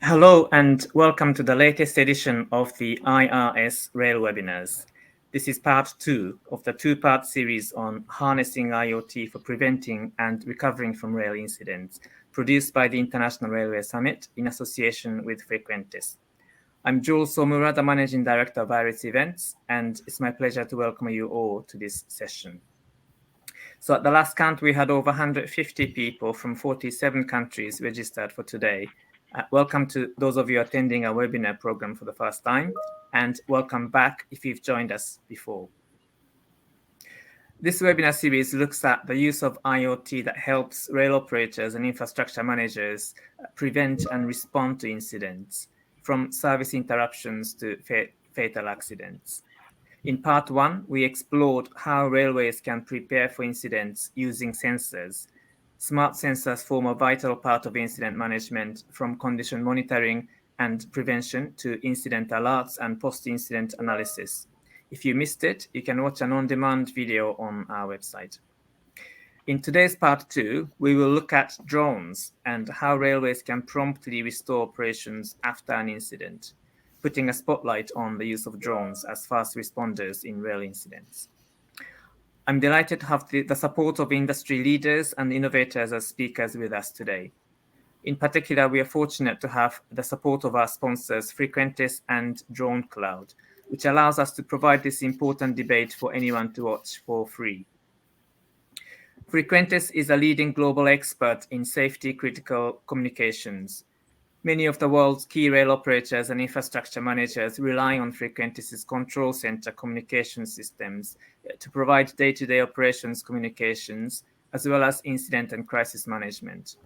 Hello and welcome to the latest edition of the IRS Rail webinars. This is part 2 of the two-part series on harnessing IoT for preventing and recovering from rail incidents, produced by the International Railway Summit in association with Frequentis. I'm Jules Somura, the Managing Director of Iris Events, and it's my pleasure to welcome you all to this session. So at the last count, we had over 150 people from 47 countries registered for today. Welcome to those of you attending our webinar program for the first time, and welcome back if you've joined us before. This webinar series looks at the use of IoT that helps rail operators and infrastructure managers prevent and respond to incidents, from service interruptions to fatal accidents. In part 1, we explored how railways can prepare for incidents using sensors. Smart sensors form a vital part of incident management, from condition monitoring and prevention to incident alerts and post-incident analysis. If you missed it, you can watch an on-demand video on our website. In today's part 2, we will look at drones and how railways can promptly restore operations after an incident, putting a spotlight on the use of drones as fast responders in rail incidents. I'm delighted to have the support of industry leaders and innovators as speakers with us today. In particular, we are fortunate to have the support of our sponsors, Frequentis and Dronecloud, which allows us to provide this important debate for anyone to watch for free. Frequentis is a leading global expert in safety-critical communications. Many of the world's key rail operators and infrastructure managers rely on Frequentis' control center communication systems to provide day-to-day operations communications, as well as incident and crisis management.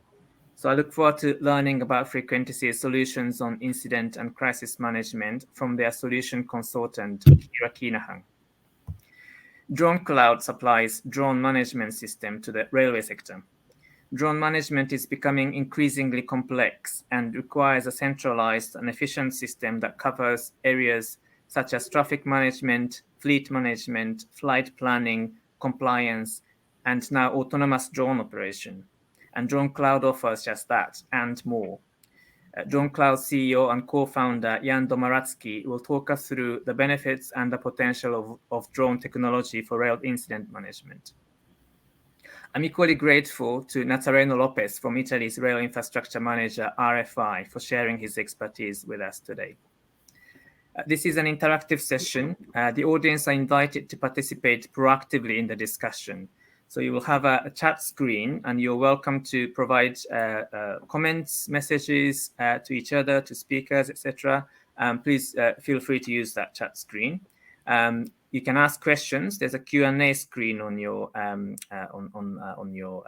So I look forward to learning about Frequentis' solutions on incident and crisis management from their solution consultant, Kira Kinahan. Dronecloud supplies drone management system to the railway sector. Drone management is becoming increasingly complex and requires a centralized and efficient system that covers areas such as traffic management, fleet management, flight planning, compliance, and now autonomous drone operation. And Dronecloud offers just that and more. Dronecloud CEO and co-founder Jan Domaratsky will talk us through the benefits and the potential of drone technology for rail incident management. I'm equally grateful to Nazareno Lopez from Italy's Rail Infrastructure Manager, RFI, for sharing his expertise with us today. This is an interactive session. The audience are invited to participate proactively in the discussion. So you will have a chat screen, and you're welcome to provide comments, messages to each other, to speakers, etc. Please feel free to use that chat screen. You can ask questions. There's a Q&A screen on your on your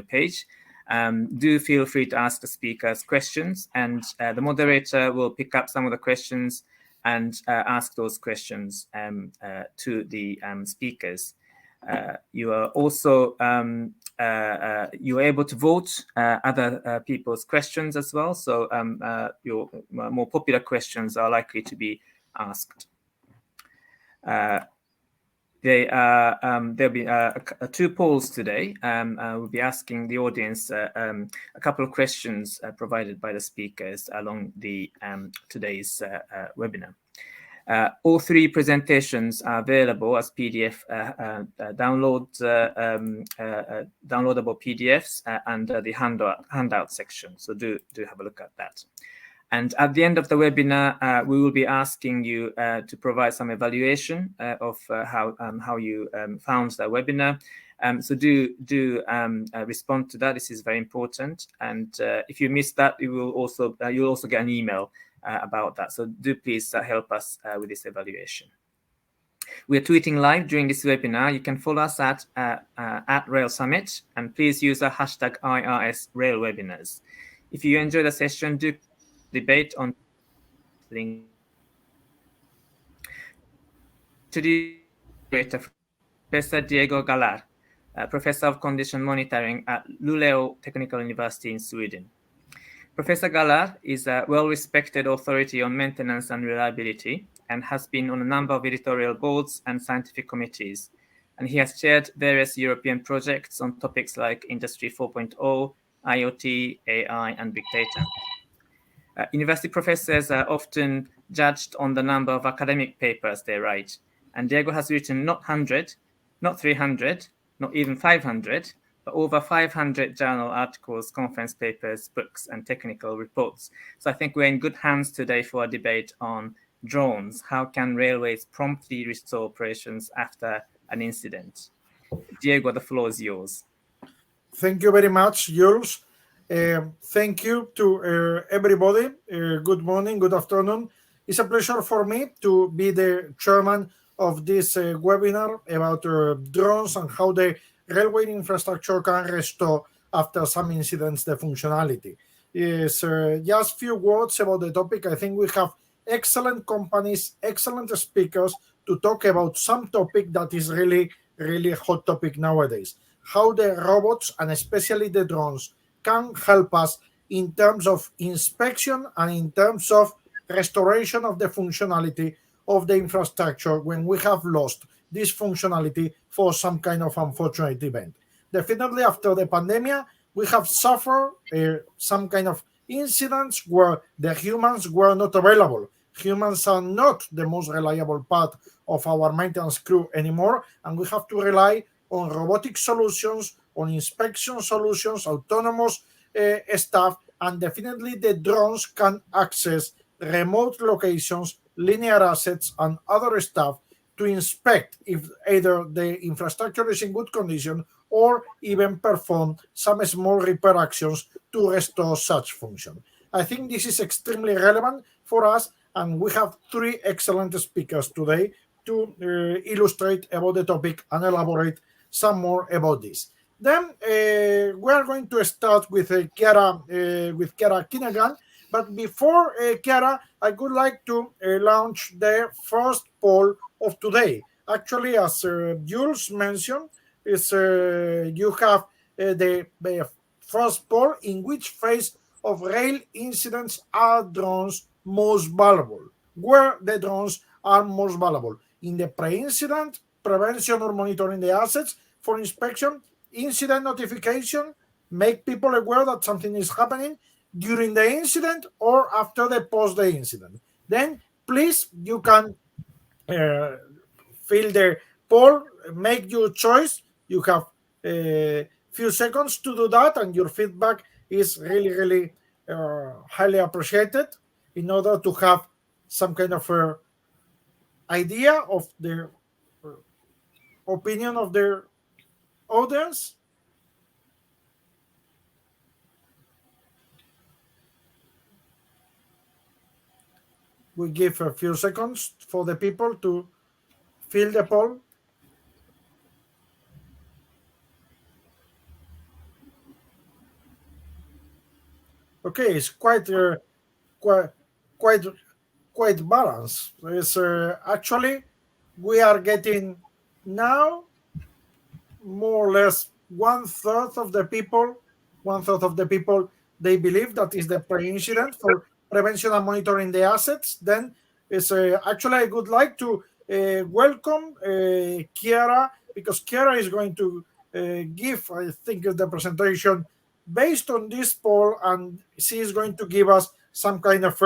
page. Do feel free to ask the speakers questions, and the moderator will pick up some of the questions and ask those questions to the speakers. You are also you are able to vote other people's questions as well. So your more popular questions are likely to be asked. There'll be two polls today. We'll be asking the audience a couple of questions provided by the speakers along the today's webinar. All three presentations are available as PDF downloadable PDFs under the handout section. So do have a look at that. And at the end of the webinar, we will be asking you to provide some evaluation of how you found the webinar. So do respond to that. This is very important. And if you missed that, you'll also get an email about that. So do please help us with this evaluation. We are tweeting live during this webinar. You can follow us at Rail Summit, and please use the hashtag IRS Rail Webinars. If you enjoy the session, do debate on link. Today, Professor Diego Galar, Professor of Condition Monitoring at Luleå Technical University in Sweden. Professor Galar is a well-respected authority on maintenance and reliability and has been on a number of editorial boards and scientific committees. And he has chaired various European projects on topics like Industry 4.0, IoT, AI, and Big Data. University professors are often judged on the number of academic papers they write, and Diego has written not 100, not 300, not even 500, but over 500 journal articles, conference papers, books, and technical reports. So I think we're in good hands today for a debate on drones. How can railways promptly restore operations after an incident? Diego, the floor is yours. Thank you very much, Jules. Thank you to everybody. Good morning, good afternoon. It's a pleasure for me to be the chairman of this webinar about drones and how the railway infrastructure can restore after some incidents the functionality. Yes, just few words about the topic. I think we have excellent companies, excellent speakers to talk about some topic that is really, really hot topic nowadays. How the robots and especially the drones can help us in terms of inspection and in terms of restoration of the functionality of the infrastructure when we have lost this functionality for some kind of unfortunate event. Definitely after the pandemic, we have suffered some kind of incidents where the humans were not available. Humans are not the most reliable part of our maintenance crew anymore, and we have to rely on robotic solutions, on inspection solutions, autonomous stuff, and definitely the drones can access remote locations, linear assets, and other stuff to inspect if either the infrastructure is in good condition or even perform some small repair actions to restore such function. I think this is extremely relevant for us, and we have three excellent speakers today to illustrate about the topic and elaborate some more about this. Then we are going to start with Chiara Kinnagan. But before Chiara, I would like to launch the first poll of today. Actually, as Jules mentioned, is you have the first poll: in which phase of rail incidents are drones most valuable? Where the drones are most valuable? In the pre-incident, prevention or monitoring the assets for inspection, incident notification, make people aware that something is happening during the incident or after the post-day incident. Then please, you can fill the poll, make your choice. You have a few seconds to do that, and your feedback is really, really highly appreciated in order to have some kind of idea of the opinion of the audience. We give a few seconds for the people to fill the poll. Okay, it's quite quite quite balanced. It's actually we are getting now more or less one third of the people they believe that is the pre-incident for prevention and monitoring the assets. Then it's actually I would like to welcome Chiara, because Chiara is going to give, I think, the presentation based on this poll, and she is going to give us some kind of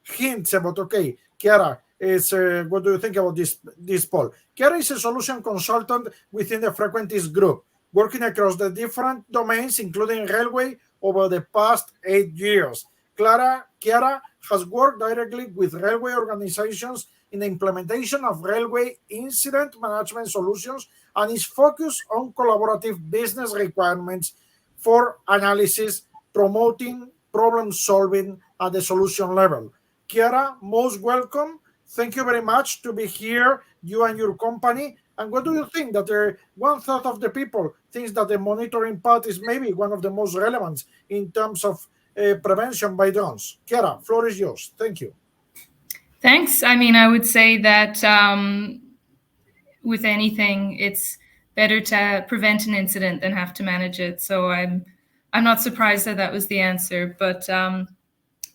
hints about, okay, Chiara, is what do you think about this poll? Chiara is a solution consultant within the Frequentis group, working across the different domains, including railway, over the past 8 years. Chiara has worked directly with railway organizations in the implementation of railway incident management solutions and is focused on collaborative business requirements for analysis, promoting problem solving at the solution level. Chiara, most welcome. Thank you very much to be here, you and your company. And what do you think that one third of the people thinks that the monitoring part is maybe one of the most relevant in terms of prevention by drones? Chiara, floor is yours. Thank you. Thanks. I mean, I would say that with anything, it's better to prevent an incident than have to manage it. So I'm not surprised that that was the answer. But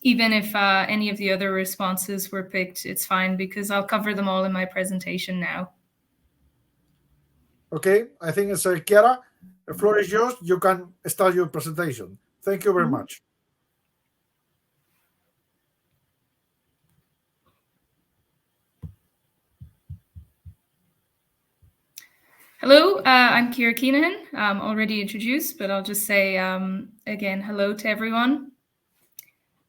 even if any of the other responses were picked, it's fine because I'll cover them all in my presentation now. Okay, I think it's Chiara. The floor is yours. You can start your presentation. Thank you very much. Hello, I'm Ciara Keenan. Already introduced, but I'll just say again, hello to everyone.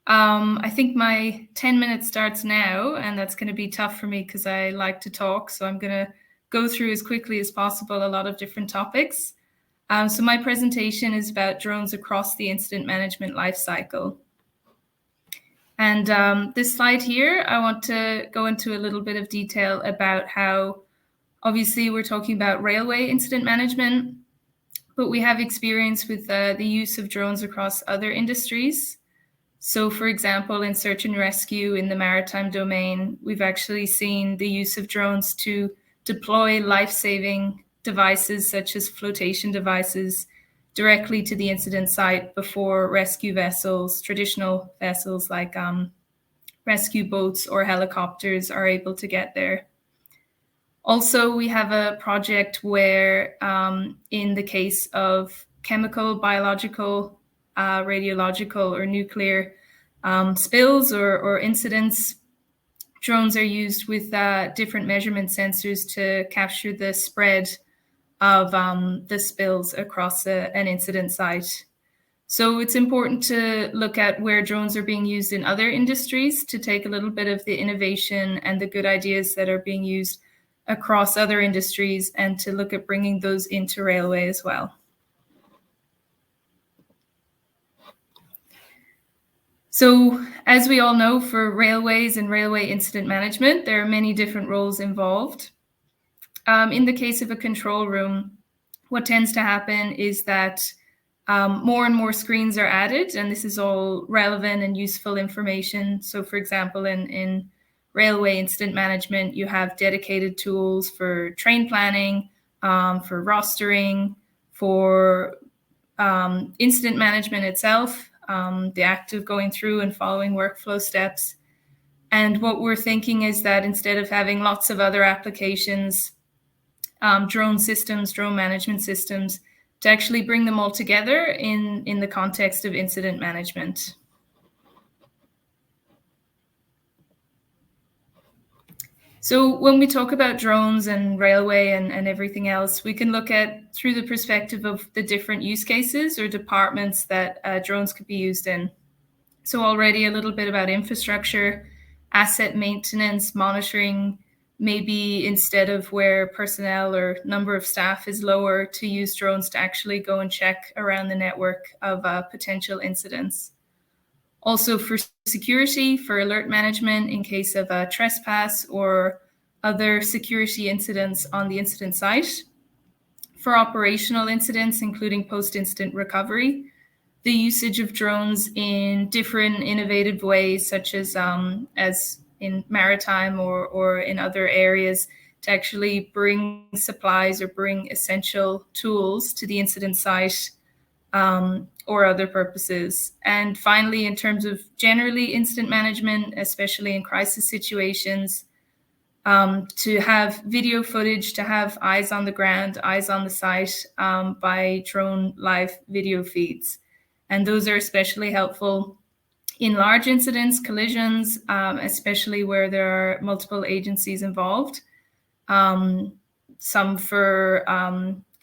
I think my 10 minutes starts now, and that's going to be tough for me because I like to talk. So I'm going to go through as quickly as possible a lot of different topics. So my presentation is about drones across the incident management lifecycle. And this slide here, I want to go into a little bit of detail about how, obviously, we're talking about railway incident management, but we have experience with the use of drones across other industries. So, for example, in search and rescue in the maritime domain, we've actually seen the use of drones to deploy life-saving devices such as flotation devices directly to the incident site before rescue vessels, traditional vessels like rescue boats or helicopters, are able to get there. Also, we have a project where, in the case of chemical, biological, radiological, or nuclear spills or incidents, drones are used with different measurement sensors to capture the spread of the spills across an incident site. So it's important to look at where drones are being used in other industries to take a little bit of the innovation and the good ideas that are being used across other industries and to look at bringing those into railway as well. So as we all know, for railways and railway incident management, there are many different roles involved. In the case of a control room, what tends to happen is that more and more screens are added, and this is all relevant and useful information. So for example, in railway incident management, you have dedicated tools for train planning, for rostering, for incident management itself, the act of going through and following workflow steps. And what we're thinking is that instead of having lots of other applications, drone systems, drone management systems, to actually bring them all together in the context of incident management. So when we talk about drones and railway and everything else, we can look at through the perspective of the different use cases or departments that drones could be used in. So already a little bit about infrastructure, asset maintenance, monitoring, maybe instead of where personnel or number of staff is lower, to use drones to actually go and check around the network of potential incidents. Also for security, for alert management in case of a trespass or other security incidents on the incident site. For operational incidents, including post-incident recovery, the usage of drones in different innovative ways, such as in maritime or in other areas, to actually bring supplies or bring essential tools to the incident site or other purposes. And finally, in terms of generally incident management, especially in crisis situations, to have video footage, to have eyes on the ground, eyes on the site by drone live video feeds. And those are especially helpful in large incidents, collisions, especially where there are multiple agencies involved, some for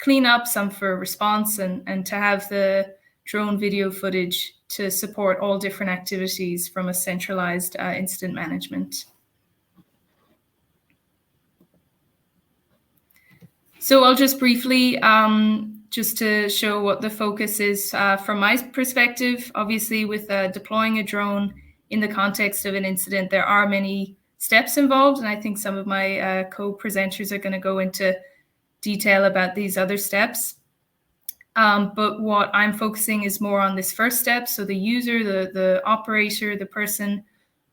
cleanup, some for response, and to have the drone video footage to support all different activities from a centralized incident management. So I'll just briefly, just to show what the focus is from my perspective. Obviously, with deploying a drone in the context of an incident, there are many steps involved, and I think some of my co-presenters are going to go into detail about these other steps. But what I'm focusing is more on this first step. So the user, the operator, the person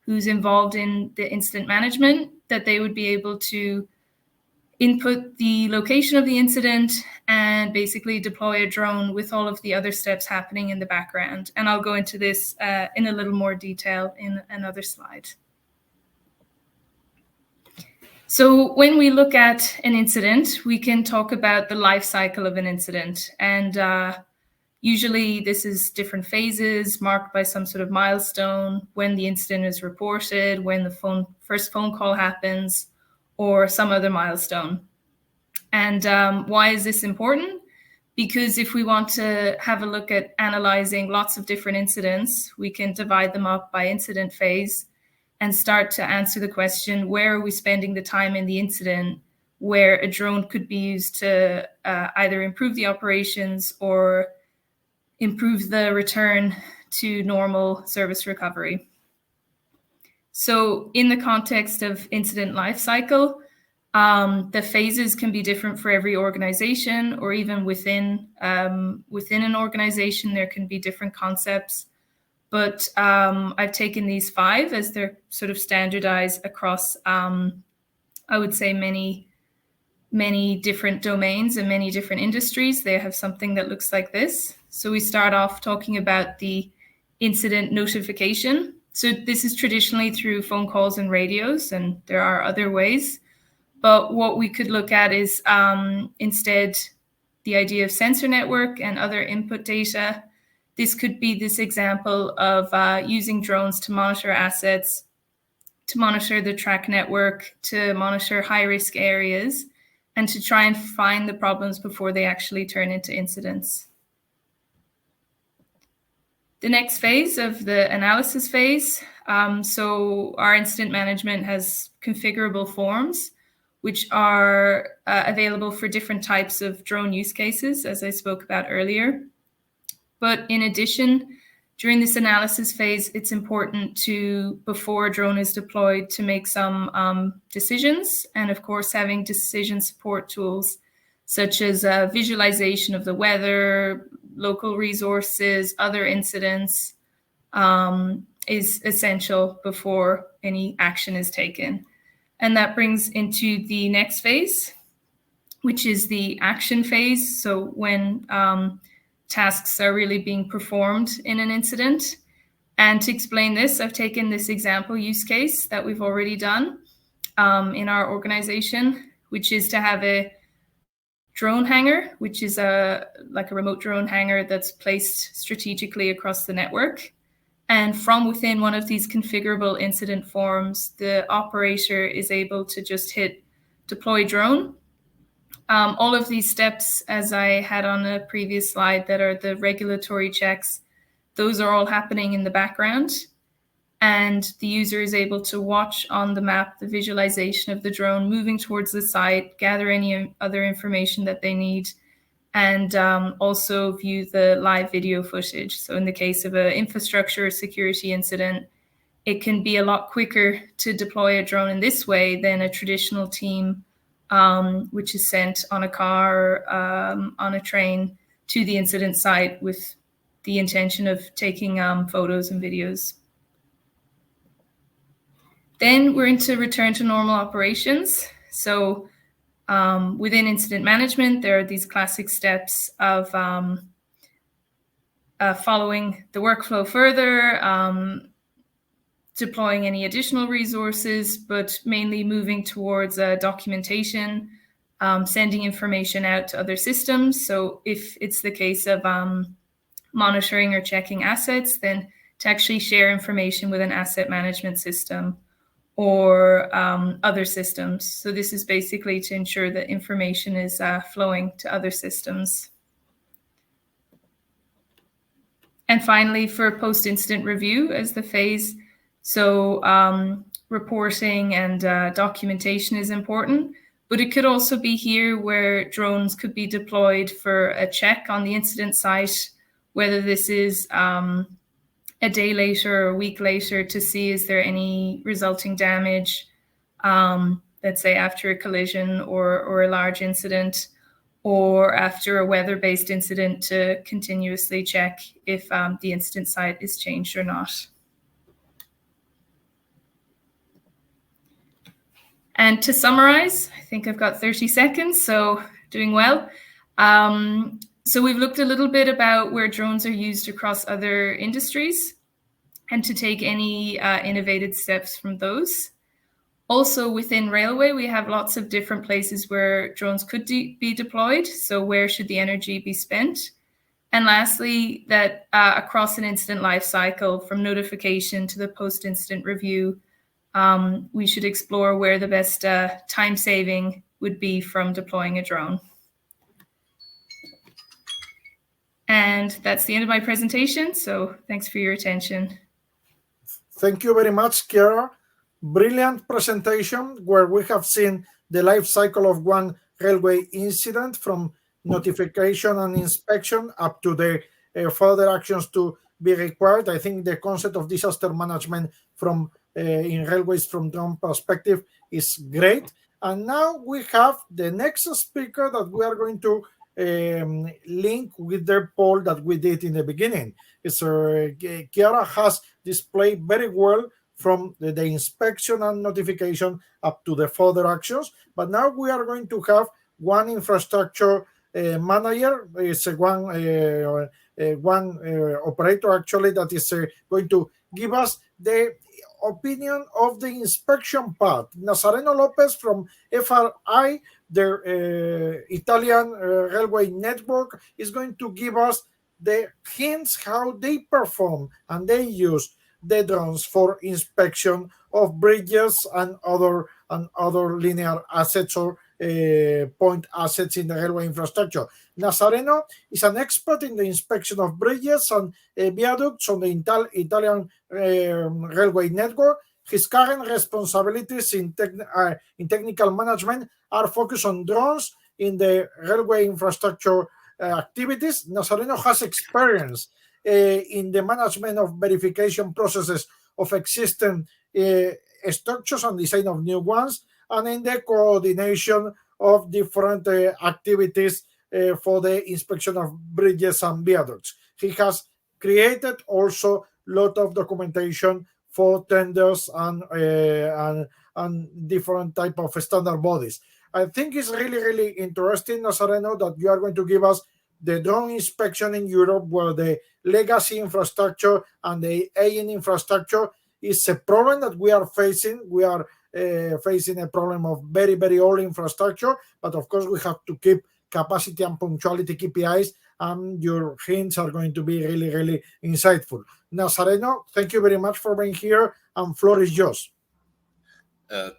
who's involved in the incident management, that they would be able to input the location of the incident and basically deploy a drone with all of the other steps happening in the background. And I'll go into this in a little more detail in another slide. So when we look at an incident, we can talk about the life cycle of an incident. And usually this is different phases marked by some sort of milestone, when the incident is reported, when the first phone call happens, or some other milestone. And why is this important? Because if we want to have a look at analyzing lots of different incidents, we can divide them up by incident phase and start to answer the question, where are we spending the time in the incident where a drone could be used to either improve the operations or improve the return to normal service recovery. So in the context of incident lifecycle, the phases can be different for every organization, or even within an organization, there can be different concepts. But I've taken these 5 as they're sort of standardized across, I would say, many different domains and many different industries. They have something that looks like this. So we start off talking about the incident notification. So this is traditionally through phone calls and radios, and there are other ways. But what we could look at is instead the idea of sensor network and other input data. This could be this example of using drones to monitor assets, to monitor the track network, to monitor high-risk areas, and to try and find the problems before they actually turn into incidents. The next phase of the analysis phase. So our incident management has configurable forms, which are available for different types of drone use cases, as I spoke about earlier. But in addition, during this analysis phase, it's important to, before a drone is deployed, to make some decisions. And of course, having decision support tools such as visualization of the weather, local resources, other incidents, is essential before any action is taken. And that brings into the next phase, which is the action phase. So when tasks are really being performed in an incident. And to explain this, I've taken this example use case that we've already done in our organization, which is to have a drone hangar, which is like a remote drone hangar that's placed strategically across the network. And from within one of these configurable incident forms, the operator is able to just hit deploy drone. All of these steps, as I had on the previous slide, that are the regulatory checks, those are all happening in the background. And the user is able to watch on the map the visualization of the drone moving towards the site, gather any other information that they need, and also view the live video footage. So in the case of an infrastructure or security incident, it can be a lot quicker to deploy a drone in this way than a traditional team, which is sent on a car, on a train to the incident site with the intention of taking photos and videos. Then we're into return to normal operations. So within incident management, there are these classic steps of following the workflow further, deploying any additional resources, but mainly moving towards documentation, sending information out to other systems. So if it's the case of monitoring or checking assets, then to actually share information with an asset management system or other systems. So this is basically to ensure that information is flowing to other systems. And finally, for post-incident review as the phase, so reporting and documentation is important, but it could also be here where drones could be deployed for a check on the incident site, whether this is a day later or a week later, to see is there any resulting damage, let's say after a collision or a large incident, or after a weather-based incident, to continuously check if the incident site is changed or not. And to summarize, I think I've got 30 seconds, so doing well. So we've looked a little bit about where drones are used across other industries and to take any innovative steps from those. Also within railway, we have lots of different places where drones could be deployed. So where should the energy be spent? And lastly, that across an incident life cycle, from notification to the post-incident review, we should explore where the best time-saving would be from deploying a drone. And that's the end of my presentation. So thanks for your attention. Thank you very much, Chiara. Brilliant presentation where we have seen the life cycle of one railway incident from notification and inspection up to the further actions to be required. I think the concept of disaster management from in railways from drone perspective is great. And now we have the next speaker that we are going to link with the poll that we did in the beginning. So Chiara has displayed very well from the inspection and notification up to the further actions. But now we are going to have one infrastructure manager, is one operator actually that is going to give us the opinion of the inspection part. Nazareno Lopez from FRI, the Italian railway network, is going to give us the hints how they perform and they use the drones for inspection of bridges and other linear assets or point assets in the railway infrastructure. Nazareno is an expert in the inspection of bridges and viaducts on the Italian railway network. His current responsibilities in technical management are focused on drones in the railway infrastructure activities. Nazareno has experience in the management of verification processes of existing structures and design of new ones, and in the coordination of different activities for the inspection of bridges and viaducts. He has created also a lot of documentation for tenders and different type of standard bodies. I think it's really interesting, Nazareno, that you are going to give us the drone inspection in Europe, where the legacy infrastructure and the aging infrastructure is a problem that we are facing. We are facing a problem of very old infrastructure, but of course we have to keep capacity and punctuality KPIs, and your hints are going to be really insightful. Nazareno, thank you very much for being here, and floor is yours.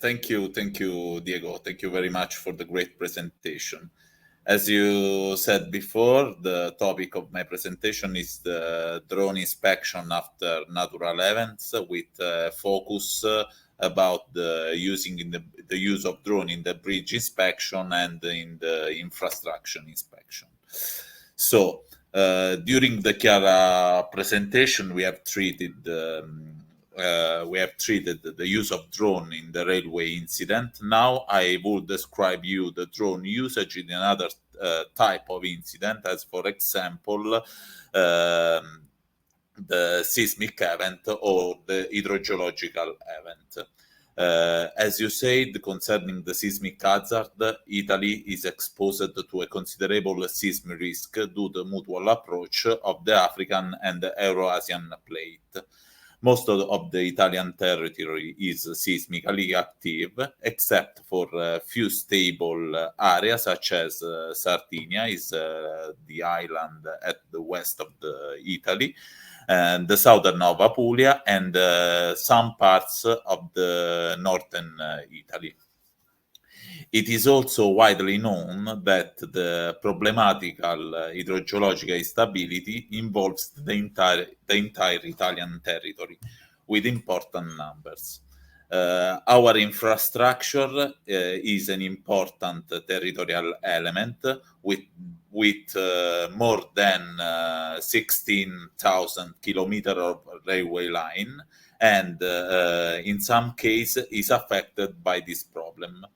Thank you, Diego. Thank you very much for the great presentation. As you said before, the topic of my presentation is the drone inspection after natural events, with focus about the use of drone in the bridge inspection and in the infrastructure inspection. So during the Chiara presentation, we have treated the use of drone in the railway incident. Now I will describe you the drone usage in another type of incident, as for example the seismic event or the hydrogeological event. As you said, concerning the seismic hazard, Italy is exposed to a considerable seismic risk due to the mutual approach of the African and the Eurasian plate. Most of the Italian territory is seismically active, except for a few stable areas, such as Sardinia, is the island at the west of Italy, and the southern of Apulia, and some parts of the northern Italy. It is also widely known that the problematical hydrogeological instability involves the entire Italian territory, with important numbers. Our infrastructure is an important territorial element, with more than 16,000 kilometers of railway line, and in some cases is affected by this problem.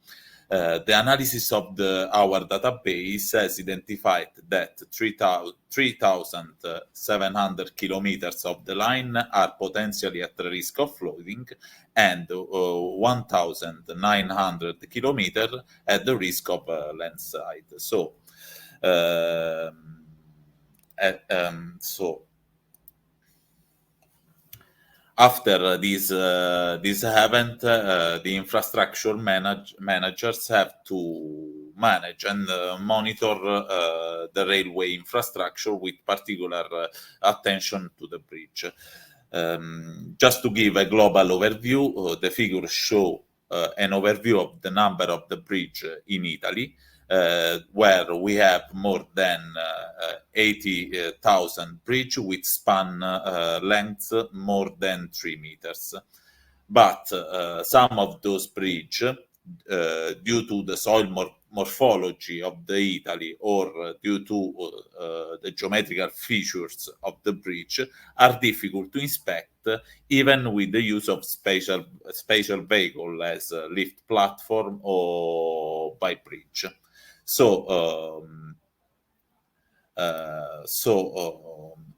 The analysis of our database has identified that 3,700 kilometers of the line are potentially at risk of flooding, and 1,900 kilometers at the risk of landslide. After this event, the infrastructure managers have to manage and monitor the railway infrastructure with particular attention to the bridge. Just to give a global overview, the figures show an overview of the number of the bridge in Italy, where we have more than 80,000 bridge with span length more than 3 meters. But some of those bridge, due to the soil morphology of the Italy or due to the geometrical features of the bridge, are difficult to inspect even with the use of special vehicle as a lift platform or by bridge. So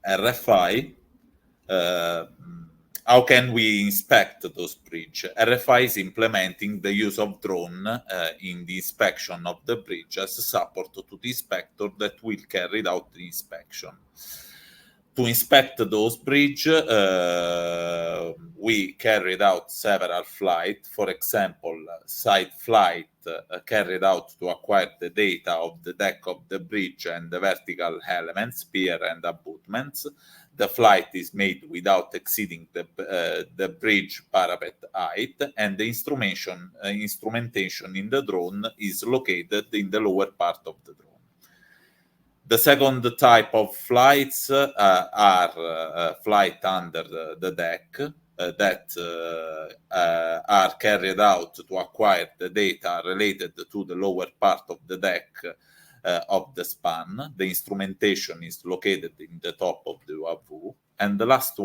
RFI, how can we inspect those bridge? RFI is implementing the use of drone in the inspection of the bridge as a support to the inspector that will carry out the inspection. To inspect those bridge, we carried out several flights. For example, side flight carried out to acquire the data of the deck of the bridge and the vertical elements, pier and abutments. The flight is made without exceeding the bridge parapet height, and the instrumentation in the drone is located in the lower part of the drone. The second type of flights are flight under the deck that are carried out to acquire the data related to the lower part of the deck of the span. The instrumentation is located in the top of the UAV. And the last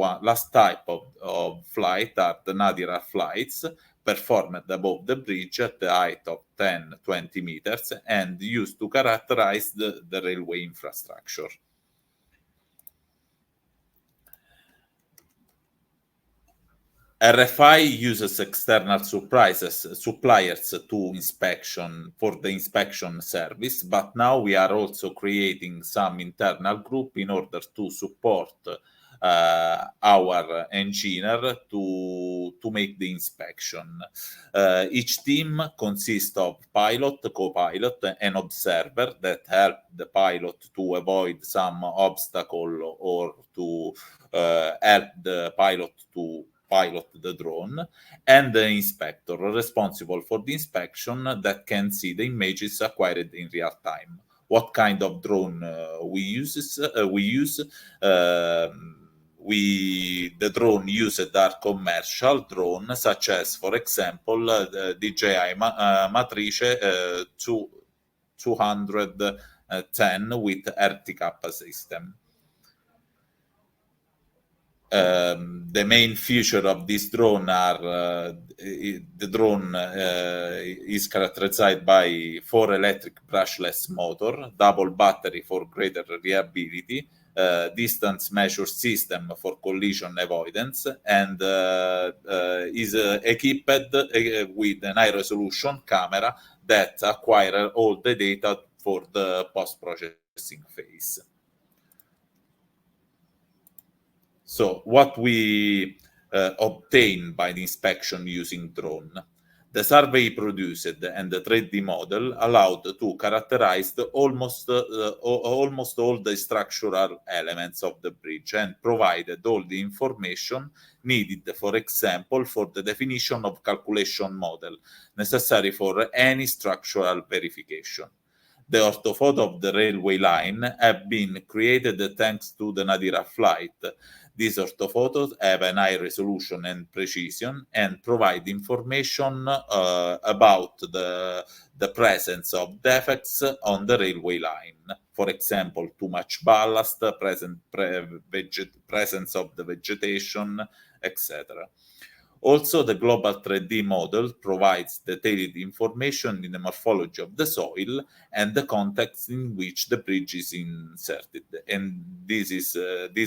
type of flight are the nadir flights, performed above the bridge at the height of 10-20 meters and used to characterize the railway infrastructure. RFI uses external suppliers for the inspection service, but now we are also creating some internal group in order to support our engineer to make the inspection. Each team consists of pilot, co-pilot, and observer that help the pilot to avoid some obstacle or to help the pilot to pilot the drone, and the inspector responsible for the inspection that can see the images acquired in real time. What kind of drone we use? The drone used are commercial drone, such as, for example, the DJI Matrice 210 with RTK system. The main feature of this drone are the drone is characterized by 4 electric brushless motor, double battery for greater reliability, distance measure system for collision avoidance, and is equipped with an high resolution camera that acquires all the data for the post-processing phase. So what we obtain by the inspection using drone. The survey produced and the 3D model allowed to characterize almost all the structural elements of the bridge and provided all the information needed, for example, for the definition of calculation model necessary for any structural verification. The orthophoto of the railway line have been created thanks to the Nadira flight. These orthophotos have a high resolution and precision and provide information about the presence of defects on the railway line. For example, too much ballast, presence of the vegetation, etc. Also, the global 3D model provides detailed information in the morphology of the soil and the context in which the bridge is inserted. And this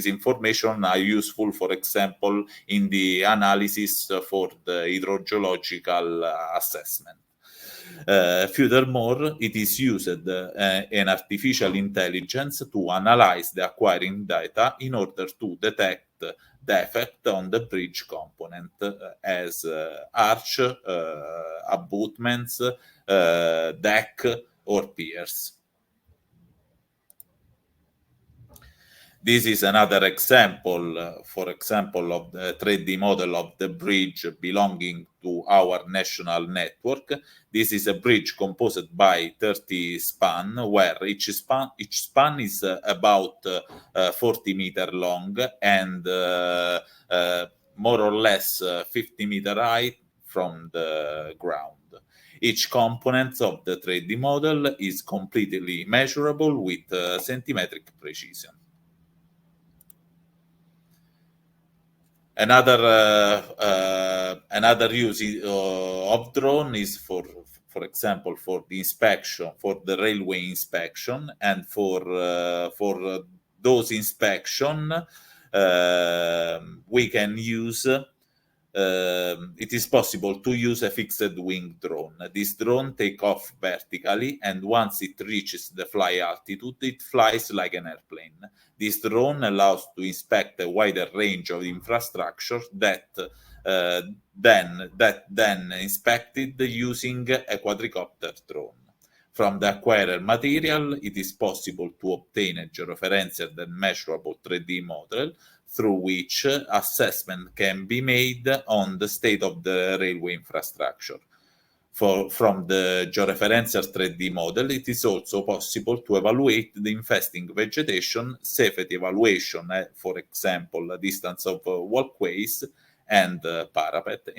information are useful, for example, in the analysis for the hydrogeological assessment. Furthermore, it is used in artificial intelligence to analyze the acquiring data in order to detect defect on the bridge component as arch, abutments, deck, or piers. This is another example, for example, of the 3D model of the bridge belonging to our national network. This is a bridge composed by 30 span, where each span is about 40 meter long and more or less 50 meter high from the ground. Each component of the 3D model is completely measurable with centimetric precision. Another use of drone is for example, for the inspection, for the railway inspection, and for those inspection, we can use. It is possible to use a fixed wing drone. This drone takes off vertically, and once it reaches the fly altitude, it flies like an airplane. This drone allows to inspect a wider range of infrastructure that then inspected using a quadricopter drone. From the acquired material, it is possible to obtain a georeferential and measurable 3D model through which assessment can be made on the state of the railway infrastructure. From the georeferential 3D model, it is also possible to evaluate the infesting vegetation, safety evaluation, for example, the distance of walkways and parapet.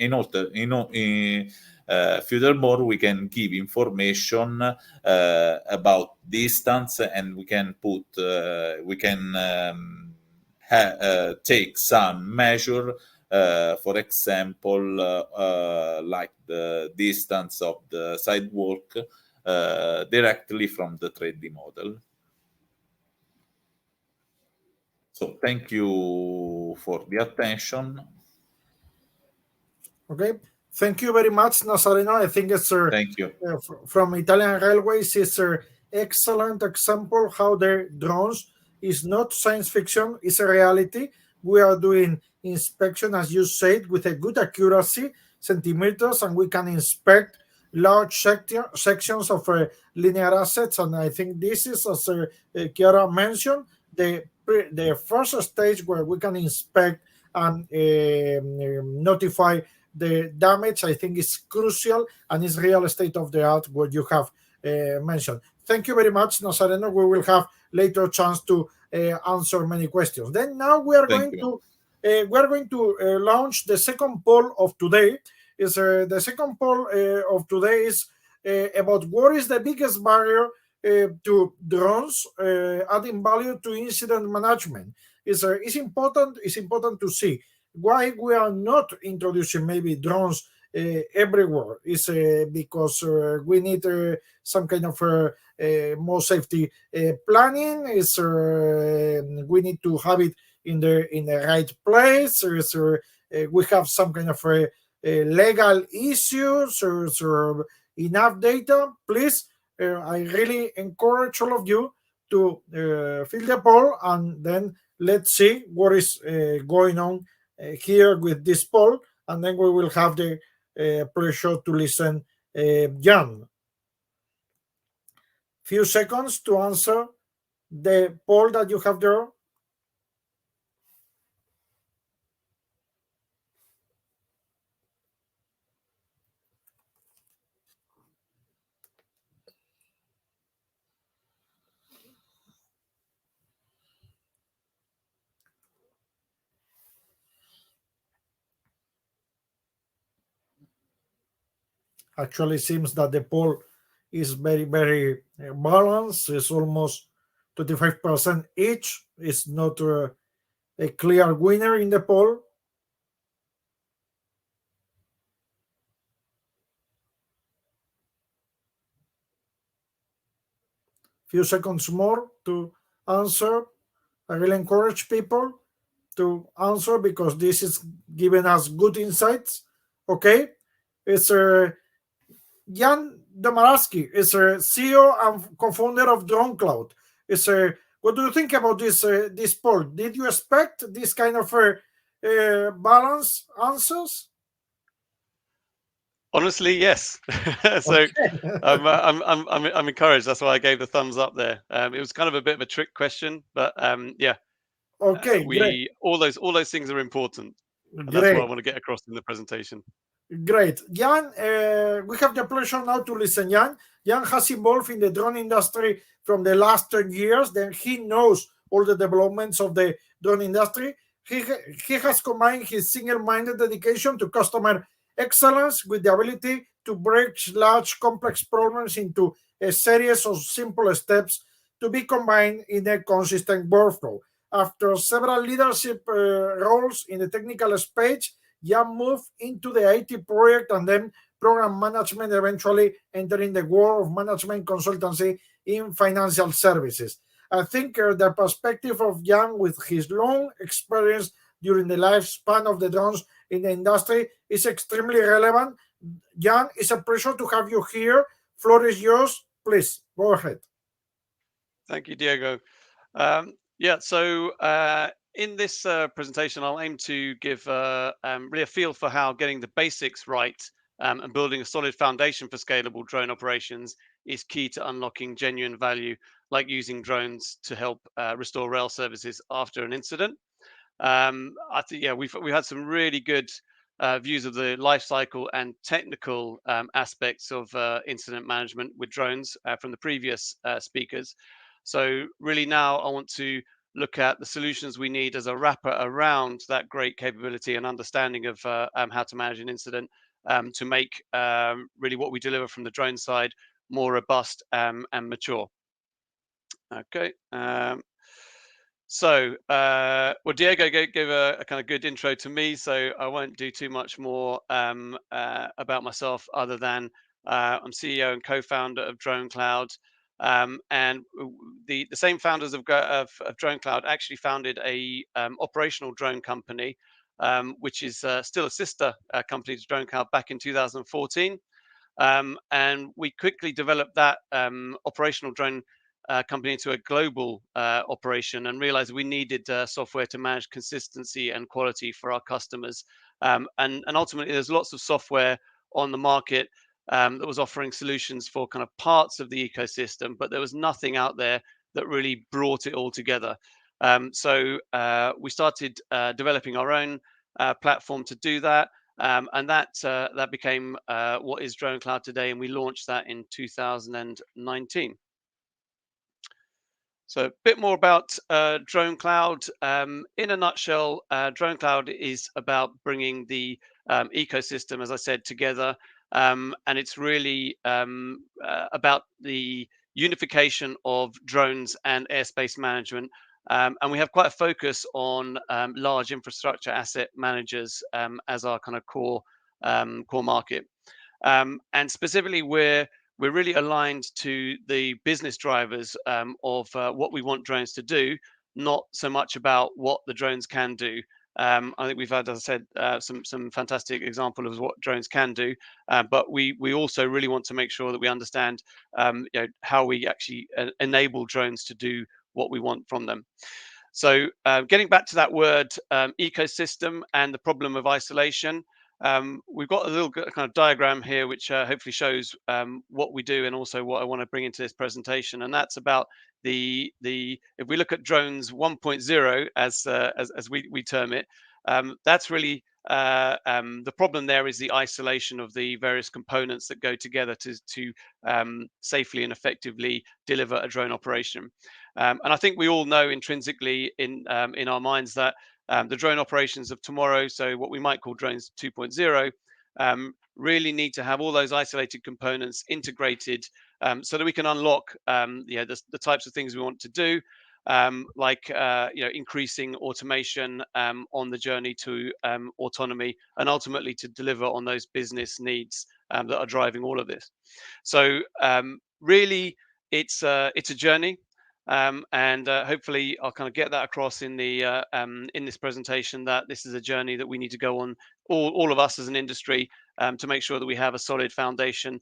Furthermore, we can give information about distance, and we can put take some measure, for example, like the distance of the sidewalk directly from the 3D model. So thank you for the attention. Okay, thank you very much, Nazareno. I think it's Thank you. From Italian Railways. It's an excellent example how their drones is not science fiction, it's a reality. We are doing inspection, as you said, with a good accuracy, centimeters, and we can inspect large sections of linear assets. And I think this is, as Chiara mentioned, the first stage where we can inspect and notify the damage. I think is crucial and is real state of the art what you have mentioned. Thank you very much, Nazareno. We will have later chance to answer many questions. Then now we are going to launch the second poll of today. The second poll of today is about what is the biggest barrier to drones adding value to incident management. It's important to see why we are not introducing maybe drones everywhere. Is because we need some kind of more safety planning. We need to have it in the right place. We have some kind of legal issues or enough data. Please, I really encourage all of you to fill the poll, and then let's see what is going on here with this poll, and then we will have the pleasure to listen Jan. Few seconds to answer the poll that you have there. Actually, seems that the poll is very, very balanced. It's almost 25% each. It's not a clear winner in the poll. Few seconds more to answer. I will encourage people to answer because this is giving us good insights. Okay, it's Jan Domaraski is a CEO and co-founder of Dronecloud. What do you think about this poll? Did you expect this kind of balanced answers? Honestly, yes. So I'm encouraged. That's why I gave the thumbs up there. It was kind of a bit of a trick question, but yeah, Okay, great. all those things are important, and that's what I Great. want to get across in the presentation. Great. Jan, we have the pleasure now to listen. Jan has involved in the drone industry from the last 10 years. Then he knows all the developments of the drone industry. He has combined his single-minded dedication to customer excellence with the ability to break large, complex problems into a series of simple steps to be combined in a consistent workflow. After several leadership roles in the technical space, Jan moved into the IT project and then program management, eventually entering the world of management consultancy in financial services. I think the perspective of Jan, with his long experience during the lifespan of the drones in the industry, is extremely relevant. Jan, it's a pleasure to have you here. Floor is yours. Please, go ahead. Thank you, Diego. So in this presentation, I'll aim to give really a feel for how getting the basics right and building a solid foundation for scalable drone operations is key to unlocking genuine value, like using drones to help restore rail services after an incident. I think we've had some really good views of the life cycle and technical aspects of incident management with drones from the previous speakers. So really now I want to look at the solutions we need as a wrapper around that great capability and understanding of how to manage an incident to make really what we deliver from the drone side more robust and mature. Okay. Diego gave a kind of good intro to me, so I won't do too much more about myself other than I'm CEO and co-founder of Dronecloud. And the same founders of Dronecloud actually founded a operational drone company, which is still a sister company to Dronecloud back in 2014. And we quickly developed that operational drone company into a global operation and realized we needed software to manage consistency and quality for our customers. And ultimately, there's lots of software on the market that was offering solutions for kind of parts of the ecosystem, but there was nothing out there that really brought it all together. So we started developing our own platform to do that. And that became what is Dronecloud today, and we launched that in 2019. So a bit more about Dronecloud. In a nutshell, Dronecloud is about bringing the ecosystem, as I said, together. And it's really about the unification of drones and airspace management. And we have quite a focus on large infrastructure asset managers as our kind of core market. And specifically, we're really aligned to the business drivers of what we want drones to do, not so much about what the drones can do. I think we've had, as I said, some fantastic example of what drones can do, but we also really want to make sure that we understand how we actually enable drones to do what we want from them. So getting back to that word ecosystem and the problem of isolation, we've got a little kind of diagram here which hopefully shows what we do and also what I want to bring into this presentation, and that's about the if we look at drones 1.0 as we term it, that's really the problem there is the isolation of the various components that go together to safely and effectively deliver a drone operation. And I think we all know intrinsically in our minds that the drone operations of tomorrow, so what we might call drones 2.0, really need to have all those isolated components integrated so that we can unlock the types of things we want to do, like increasing automation on the journey to autonomy, and ultimately to deliver on those business needs that are driving all of this. So really, it's a journey. And hopefully I'll kind of get that across in the in this presentation, that this is a journey that we need to go on, all of us as an industry, to make sure that we have a solid foundation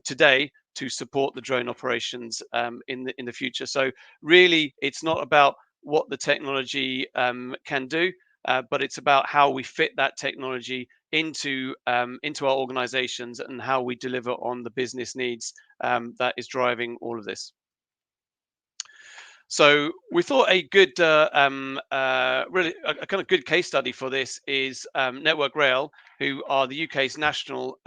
today to support the drone operations in the future. So really, it's not about what the technology can do, but it's about how we fit that technology into our organizations and how we deliver on the business needs that is driving all of this. So we thought a good, really a kind of good case study for this is Network Rail, who are the UK's national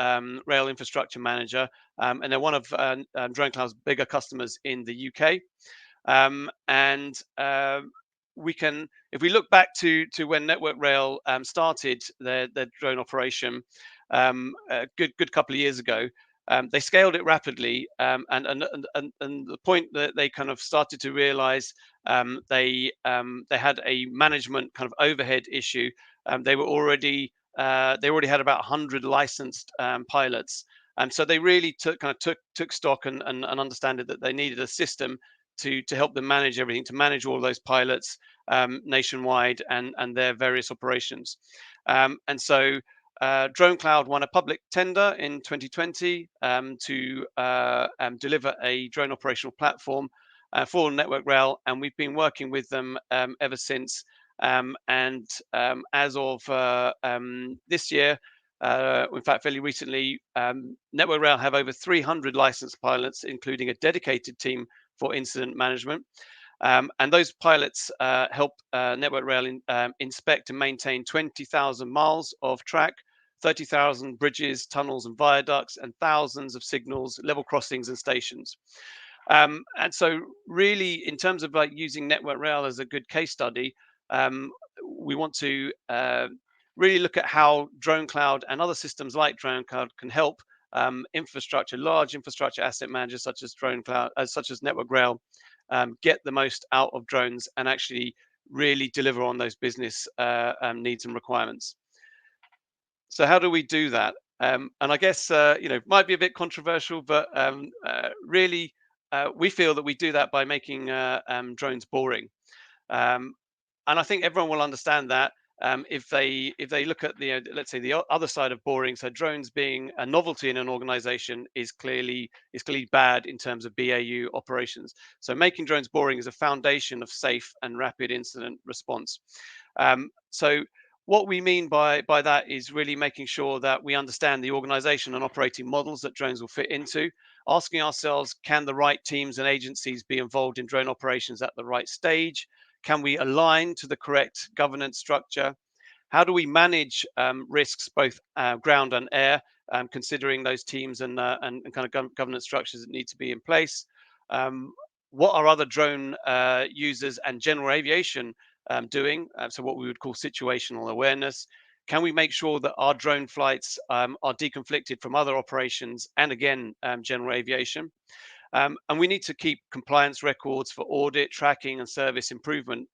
rail infrastructure manager, and they're one of Dronecloud's bigger customers in the UK. And we can, if we look back to when Network Rail started their drone operation a good couple of years ago. They scaled it rapidly, and the point that they kind of started to realize they had a management kind of overhead issue. They already had about 100 licensed pilots, and so they really took stock and understood that they needed a system to help them manage everything, to manage all those pilots nationwide and their various operations. And so Dronecloud won a public tender in 2020 to deliver a drone operational platform for Network Rail, and we've been working with them ever since. And as of this year, in fact, fairly recently, Network Rail have over 300 licensed pilots, including a dedicated team for incident management. And those pilots help Network Rail inspect and maintain 20,000 miles of track, 30,000 bridges, tunnels, and viaducts, and thousands of signals, level crossings, and stations. And so, really, in terms of like using Network Rail as a good case study, we want to really look at how Dronecloud and other systems like Dronecloud can help large infrastructure asset managers such as Dronecloud, such as Network Rail, get the most out of drones and actually really deliver on those business needs and requirements. So how do we do that? And I guess might be a bit controversial, but really we feel that we do that by making drones boring. And I think everyone will understand that if they look at let's say the other side of boring. So drones being a novelty in an organization is clearly bad in terms of BAU operations. So making drones boring is a foundation of safe and rapid incident response. So what we mean by that is really making sure that we understand the organization and operating models that drones will fit into, asking ourselves, can the right teams and agencies be involved in drone operations at the right stage? Can we align to the correct governance structure? How do we manage risks, both ground and air, considering those teams and kind of governance structures that need to be in place? What are other drone users and general aviation doing? So what we would call situational awareness. Can we make sure that our drone flights are deconflicted from other operations and again, general aviation? And we need to keep compliance records for audit, tracking, and service improvement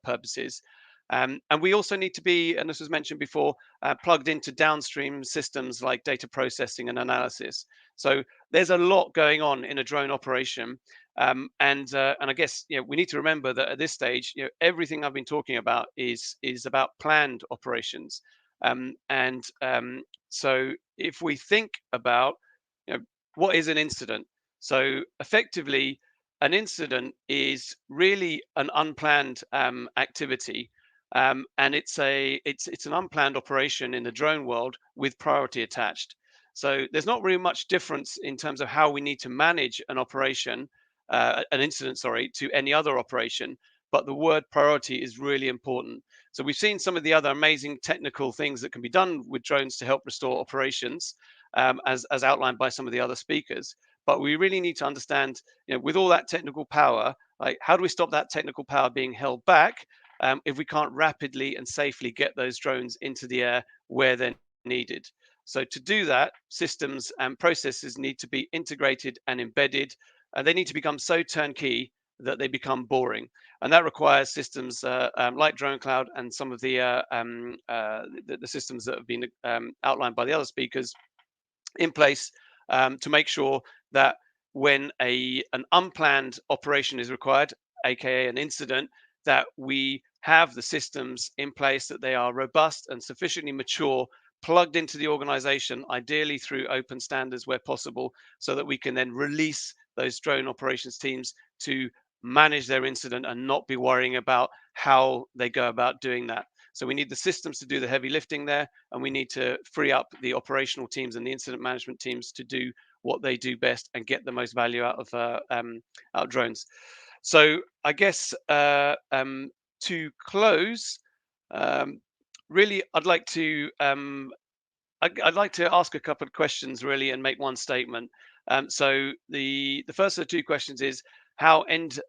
purposes. And we also need to be, and this was mentioned before, plugged into downstream systems like data processing and analysis. So there's a lot going on in a drone operation. And I guess we need to remember that at this stage, everything I've been talking about is about planned operations. So if we think about what is an incident, so effectively, an incident is really an unplanned activity, and it's an unplanned operation in the drone world with priority attached. So there's not really much difference in terms of how we need to manage an operation, an incident, sorry, to any other operation. But the word priority is really important. So we've seen some of the other amazing technical things that can be done with drones to help restore operations, as outlined by some of the other speakers. But we really need to understand, with all that technical power, like how do we stop that technical power being held back if we can't rapidly and safely get those drones into the air where they're needed? So to do that, systems and processes need to be integrated and embedded. They need to become so turnkey that they become boring. And that requires systems like Dronecloud and some of the systems that have been outlined by the other speakers in place to make sure that when an unplanned operation is required, aka an incident, that we have the systems in place, that they are robust and sufficiently mature, plugged into the organization, ideally through open standards where possible, so that we can then release those drone operations teams to manage their incident and not be worrying about how they go about doing that. So we need the systems to do the heavy lifting there, and we need to free up the operational teams and the incident management teams to do what they do best and get the most value out of drones. So I guess to close, really, I'd like to ask a couple of questions really and make one statement. So the first of the two questions is how end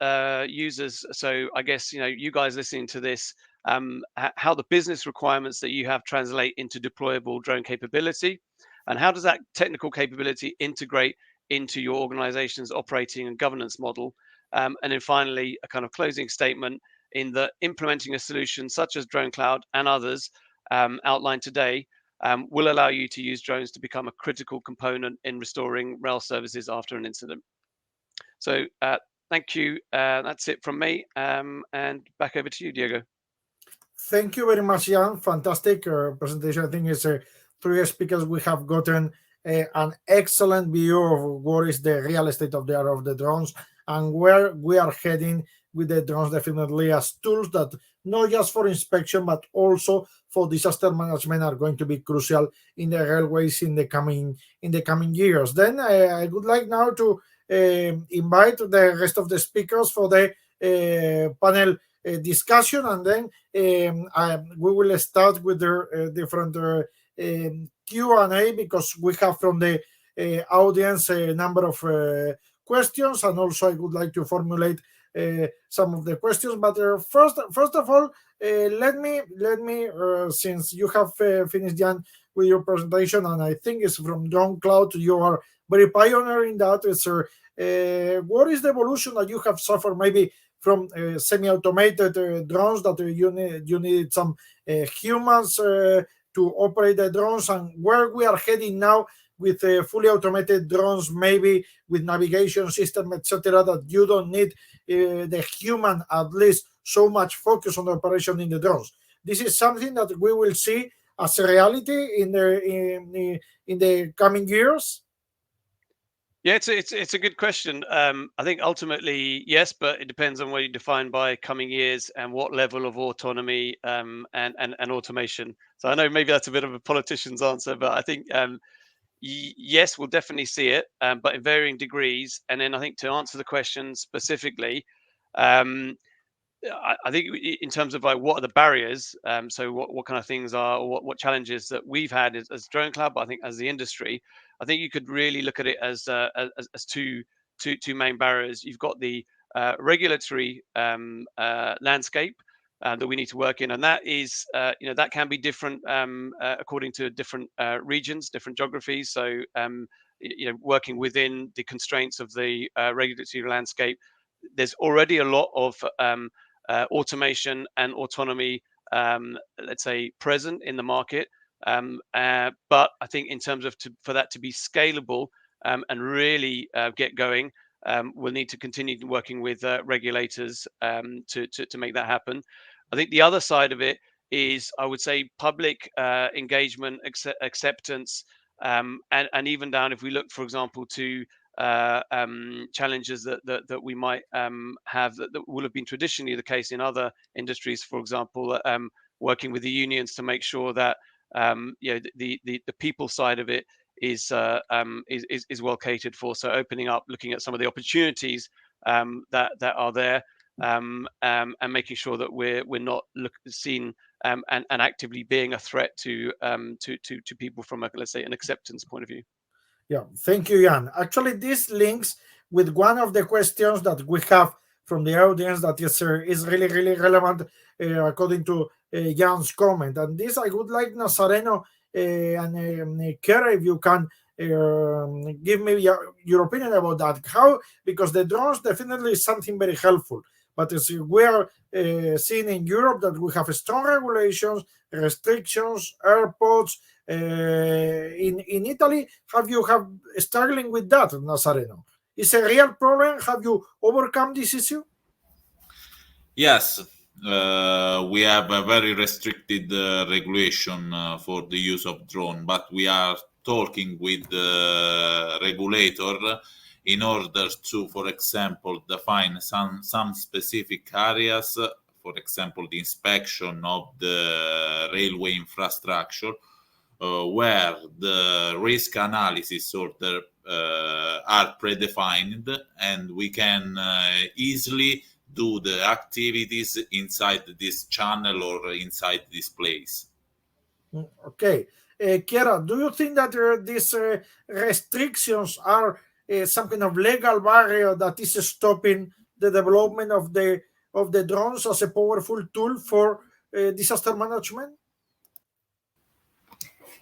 users. So I guess you guys listening to this, how the business requirements that you have translate into deployable drone capability, and how does that technical capability integrate into your organization's operating and governance model? And then finally, a kind of closing statement in that implementing a solution such as Dronecloud and others outlined today will allow you to use drones to become a critical component in restoring rail services after an incident. So thank you. That's it from me. And back over to you, Diego. Thank you very much, Jan. Fantastic presentation. I think it's three speakers. We have gotten an excellent view of what is the real state of the art of the drones and where we are heading with the drones, definitely as tools that not just for inspection but also for disaster management are going to be crucial in the railways in the coming years. Then I would like now to invite the rest of the speakers for the panel discussion, and then we will start with the different Q&A, because we have from the audience a number of questions, and also I would like to formulate some of the questions. But first of all, let me since you have finished, Jan, with your presentation, and I think it's from Dronecloud, you are very pioneer in that. What is the evolution that you have suffered, maybe from semi-automated drones that you need some humans to operate the drones, and where we are heading now with fully automated drones, maybe with navigation system, etc., that you don't need the human, at least so much focus on the operation in the drones. This is something that we will see as a reality in the coming years. Yeah, it's a good question. I think ultimately yes, but it depends on what you define by coming years and what level of autonomy and automation. So I know maybe that's a bit of a politician's answer, but I think yes, we'll definitely see it, but in varying degrees. And then I think to answer the question specifically, I think in terms of like what are the barriers, so what kind of things are, or what challenges that we've had as Dronecloud, but I think as the industry, I think you could really look at it as two main barriers. You've got the regulatory landscape that we need to work in, and that is that can be different according to different regions, different geographies. So working within the constraints of the regulatory landscape, there's already a lot of automation and autonomy, let's say, present in the market. But I think in terms of for that to be scalable and really get going, we'll need to continue working with regulators to make that happen. I think the other side of it is, I would say, public engagement, acceptance, and even down, if we look, for example, to challenges that we might have that will have been traditionally the case in other industries, for example, working with the unions to make sure that the people side of it is well catered for. So opening up, looking at some of the opportunities that are there, and making sure that we're not seen and actively being a threat to people from let's say an acceptance point of view. Yeah, thank you, Jan. Actually, this links with one of the questions that we have from the audience that is really, really relevant according to Jan's comment. And this, I would like Nazareno and Kara, if you can give me your opinion about that. How? Because the drones definitely is something very helpful. But as we are seeing in Europe that we have strong regulations, restrictions, airports. In Italy, have struggling with that, Nazareno? Is a real problem? Have you overcome this issue? Yes, we have a very restricted regulation for the use of drone, but we are talking with the regulator in order to, for example, define some specific areas, for example, the inspection of the railway infrastructure, where the risk analysis order are predefined, and we can easily do the activities inside this channel or inside this place. Okay. Chiara, do you think that these restrictions are some kind of legal barrier that is stopping the development of the drones as a powerful tool for disaster management?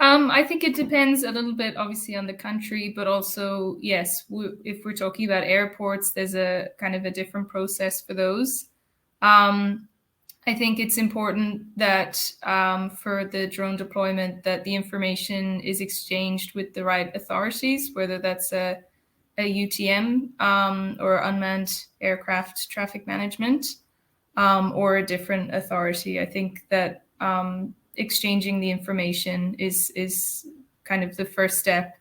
I think it depends a little bit, obviously, on the country, but also, yes, if we're talking about airports, there's a kind of a different process for those. I think it's important that for the drone deployment, that the information is exchanged with the right authorities, whether that's a UTM or unmanned aircraft traffic management or a different authority. I think that exchanging the information is kind of the first step.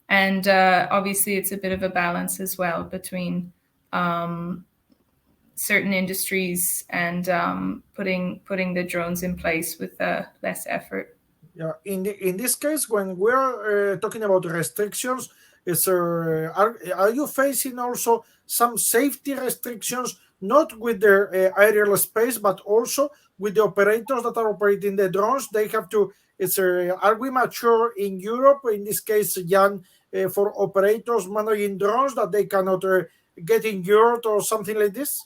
And obviously, it's a bit of a balance as well between certain industries and putting the drones in place with less effort. Yeah, in this case, when we're talking about restrictions, are you facing also some safety restrictions, not with the aerial space, but also with the operators that are operating the drones? They have to. Are we mature in Europe? In this case, Jan, for operators managing drones that they cannot get injured or something like this?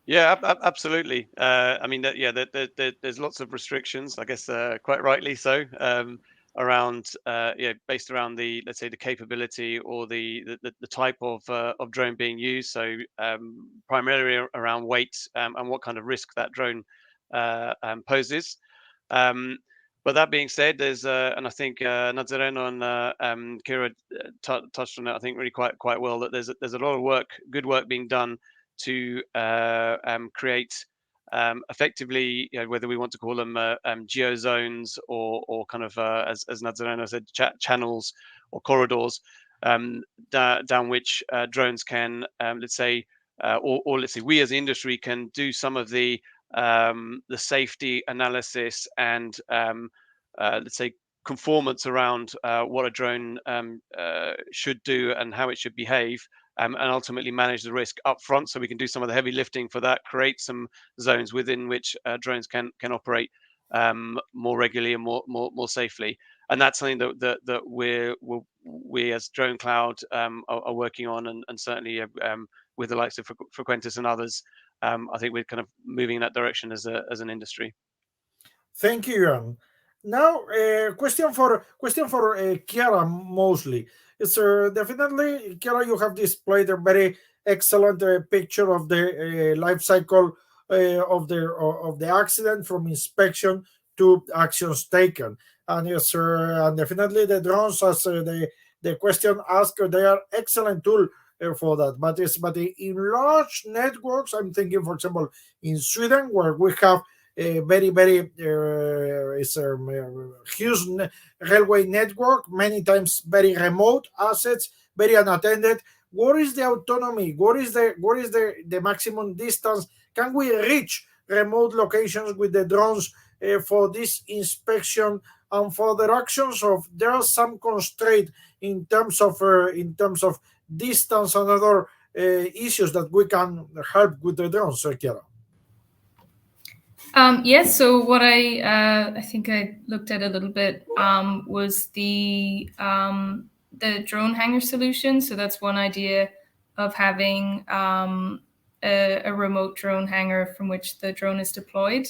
Yeah, absolutely. I mean, there's lots of restrictions, I guess, quite rightly so, around based around the, let's say, the capability or the type of drone being used. So primarily around weight and what kind of risk that drone poses. But that being said, there's and I think Nazareno and Kira touched on it, I think, really quite well, that there's a lot of good work being done to create effectively, whether we want to call them geo zones or kind of as Nazareno said, channels or corridors down which drones can, let's say, or let's say we as an industry can do some of the safety analysis and let's say conformance around what a drone should do and how it should behave. And ultimately manage the risk up front, so we can do some of the heavy lifting for that, create some zones within which drones can operate more regularly and more safely. And that's something that we as Dronecloud are working on, and certainly with the likes of Frequentis and others, I think we're kind of moving in that direction as an industry. Thank you, Jan. Now, question for Chiara mostly. It's definitely, Chiara, you have displayed a very excellent picture of the life cycle of the accident, from inspection to actions taken. And yes, and definitely the drones, as the question asked, they are excellent tool for that. But in large networks, I'm thinking, for example, in Sweden, where we have a very huge railway network, many times very remote assets, very unattended. What is the autonomy? What is the maximum distance? Can we reach remote locations with the drones for this inspection and for the actions? Of there are some constraint in terms of distance and other issues that we can help with the drones, Chiara. Yes, so what I think I looked at a little bit was the drone hanger solution. So that's one idea of having a remote drone hanger from which the drone is deployed.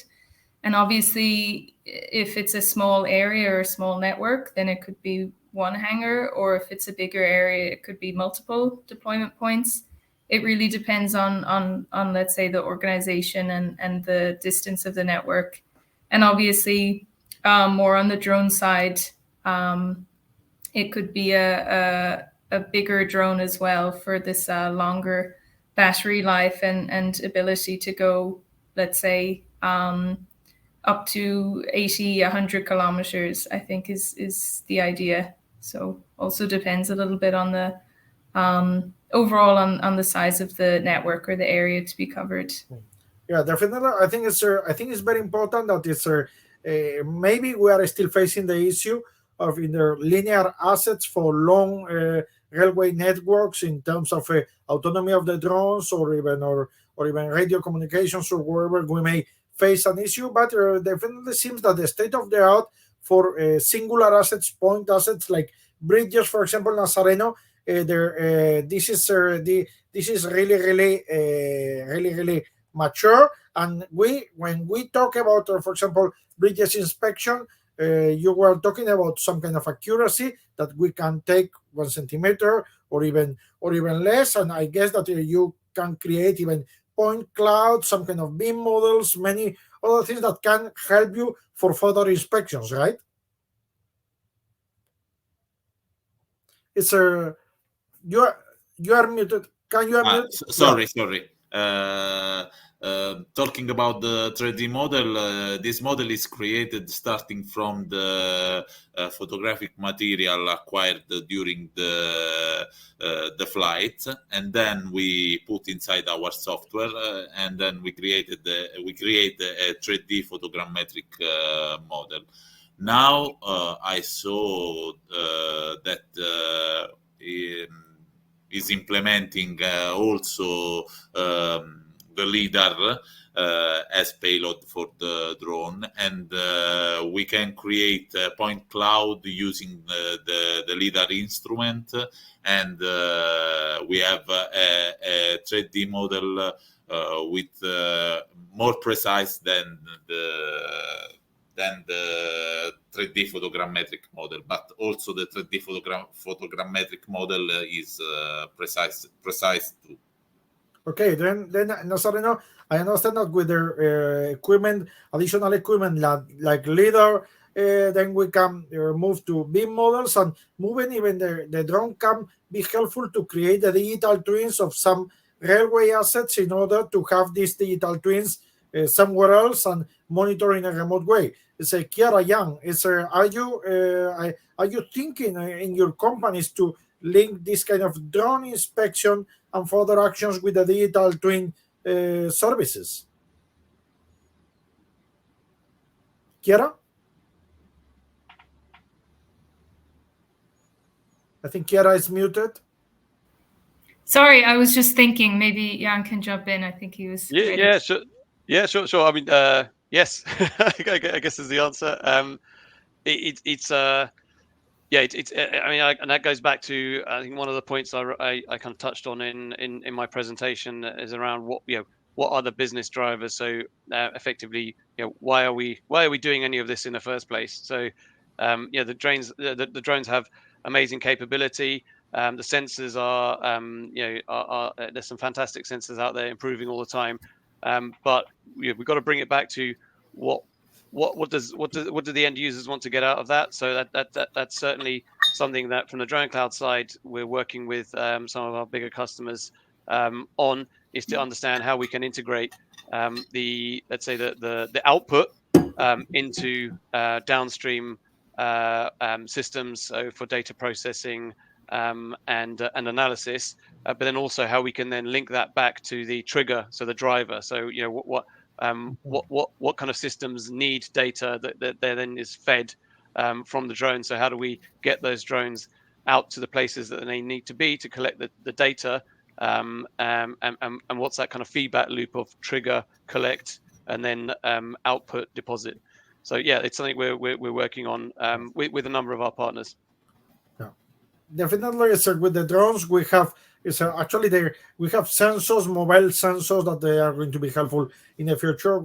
And obviously, if it's a small area or a small network, then it could be one hanger, or if it's a bigger area, it could be multiple deployment points. It really depends on let's say, the organization and the distance of the network. And obviously, more on the drone side, it could be a bigger drone as well for this longer battery life and ability to go, let's say, up to 80, 100 kilometers, I think is the idea. So also depends a little bit on the overall on the size of the network or the area to be covered. Yeah, definitely. I think it's very important that it's maybe we are still facing the issue of either linear assets for long railway networks in terms of autonomy of the drones, or even radio communications, or wherever we may face an issue. But definitely seems that the state of the art for singular assets, point assets like bridges, for example, Nazareno, this is really mature. And when we talk about, for example, bridges inspection, you were talking about some kind of accuracy that we can take 1 centimeter or even less, and I guess that you can create even point clouds, some kind of beam models, many other things that can help you for further inspections, right? It's you are muted. Can you unmute? Sorry. Talking about the 3D model, this model is created starting from the photographic material acquired during the flight, and then we put inside our software, and then we create a 3D photogrammetric model. Now I saw that is implementing also the LiDAR as payload for the drone, and we can create a point cloud using the LiDAR instrument, and we have a 3D model with more precise than the 3D photogrammetric model, but also the 3D photogrammetric model is precise too. Okay, then Nazareno, I understand that with their equipment, additional equipment like LiDAR, then we can move to beam models, and moving even the drone can be helpful to create the digital twins of some railway assets in order to have these digital twins somewhere else and monitor in a remote way. It's Chiara Young. Are you thinking in your companies to link this kind of drone inspection and further actions with the digital twin services? Chiara? I think Chiara is muted. Sorry, I was just thinking maybe Jan can jump in. I think he was ready. Yeah, sure. I mean, yes, I guess is the answer. It's I mean, and that goes back to, I think one of the points I kind of touched on in my presentation is around what are the business drivers. So effectively, why are we doing any of this in the first place? So the drones have amazing capability. The sensors are there's some fantastic sensors out there improving all the time. But we've got to bring it back to what do the end users want to get out of that? So that's certainly something that from the Dronecloud side we're working with some of our bigger customers on, is to understand how we can integrate the output into downstream systems, so for data processing and analysis, but then also how we can then link that back to the trigger, so the driver. So what kind of systems need data that then is fed from the drone? So how do we get those drones out to the places that they need to be to collect the data, and what's that kind of feedback loop of trigger, collect, and then output, deposit? So yeah, it's something we're working on with a number of our partners. Definitely, with the drones we have we have sensors, mobile sensors, that they are going to be helpful in the future.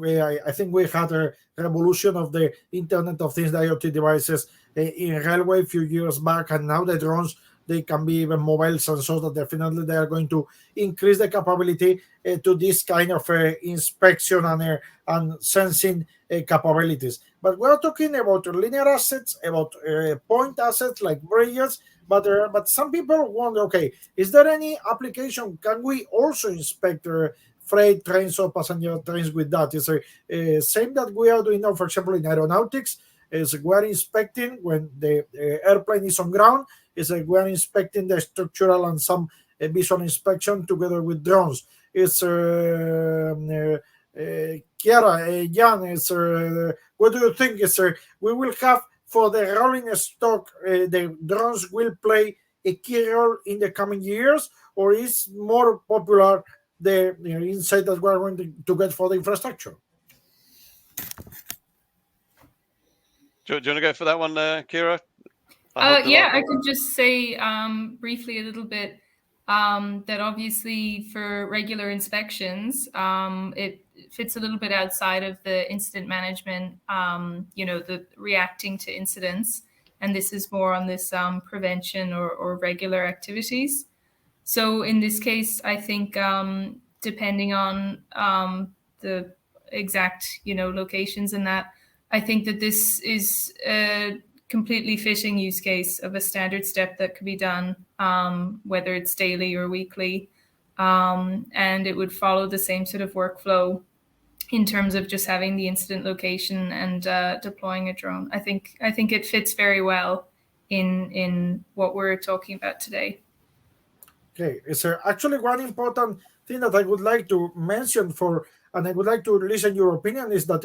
I think we had a revolution of the Internet of Things, the IoT devices in railway a few years back, and now the drones, they can be even mobile sensors that definitely they are going to increase the capability to this kind of inspection and sensing capabilities. But we're talking about linear assets, about point assets like bridges. But some people wonder, okay, is there any application? Can we also inspect freight trains or passenger trains with that? Is the same that we are doing now, for example, in aeronautics, is we are inspecting when the airplane is on ground, is we are inspecting the structural and some visual inspection together with drones. It's Chiara, Jan, what do you think, sir? We will have for the rolling stock, the drones will play a key role in the coming years, or is more popular the insight that we're going to get for the infrastructure? Do you want to go for that one, Kira? Yeah, I could just say briefly a little bit that obviously for regular inspections, it fits a little bit outside of the incident management, the reacting to incidents. And this is more on this prevention or regular activities. So in this case, I think depending on the exact, locations and that, I think that this is a completely fitting use case of a standard step that could be done, whether it's daily or weekly. And it would follow the same sort of workflow in terms of just having the incident location and deploying a drone. I think it fits very well in what we're talking about today. Okay, is there actually one important thing that I would like to mention and I would like to listen your opinion is that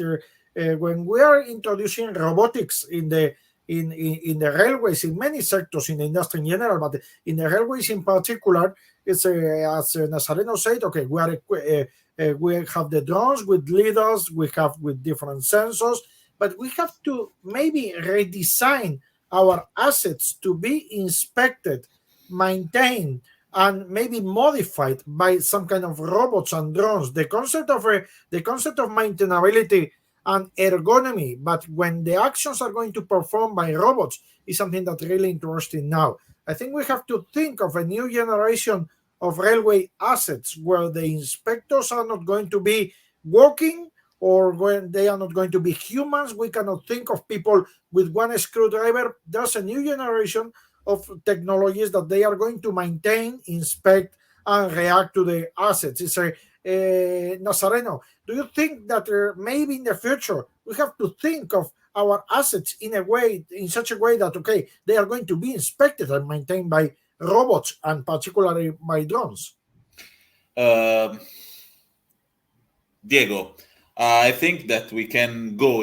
when we are introducing robotics in the railways, in many sectors in the industry in general, but in the railways in particular, it's as Nazareno said, okay, we have the drones with lidars, we have with different sensors, but we have to maybe redesign our assets to be inspected, maintained, and maybe modified by some kind of robots and drones. The concept of maintainability and ergonomy, but when the actions are going to perform by robots is something that's really interesting now. I think we have to think of a new generation of railway assets where the inspectors are not going to be walking or when they are not going to be humans. We cannot think of people with one screwdriver. There's a new generation of technologies that they are going to maintain, inspect, and react to the assets. It's Nazareno, do you think that maybe in the future we have to think of our assets in such a way that, okay, they are going to be inspected and maintained by robots and particularly by drones? Diego, I think that we can go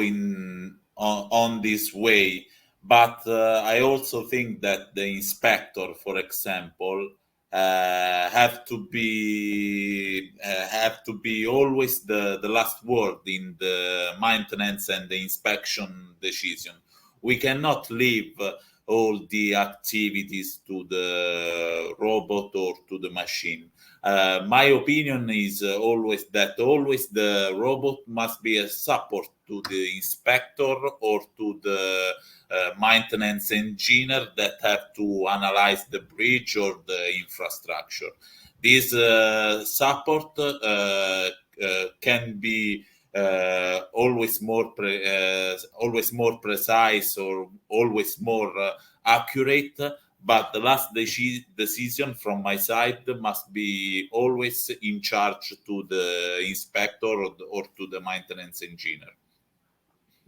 on this way, but I also think that the inspector, for example, have to be always the last word in the maintenance and the inspection decision. We cannot leave all the activities to the robot or to the machine. My opinion is always the robot must be a support to the inspector or to the maintenance engineer that have to analyze the bridge or the infrastructure. This support can be always more precise or always more accurate. But the last decision from my side must be always in charge to the inspector or to the maintenance engineer.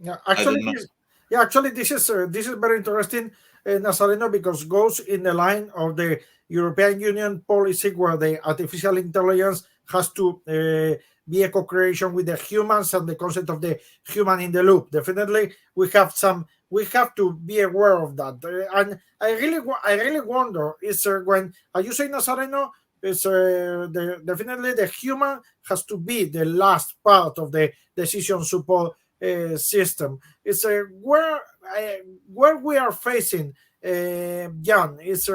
Yeah, actually, this is very interesting, Nazareno, because it goes in the line of the European Union policy where the artificial intelligence has to be a co-creation with the humans and the concept of the human in the loop. Definitely, we have to be aware of that. And I really wonder is when, as you say, Nazareno, is definitely the human has to be the last part of the decision support system. It's where we are facing, Jan. Is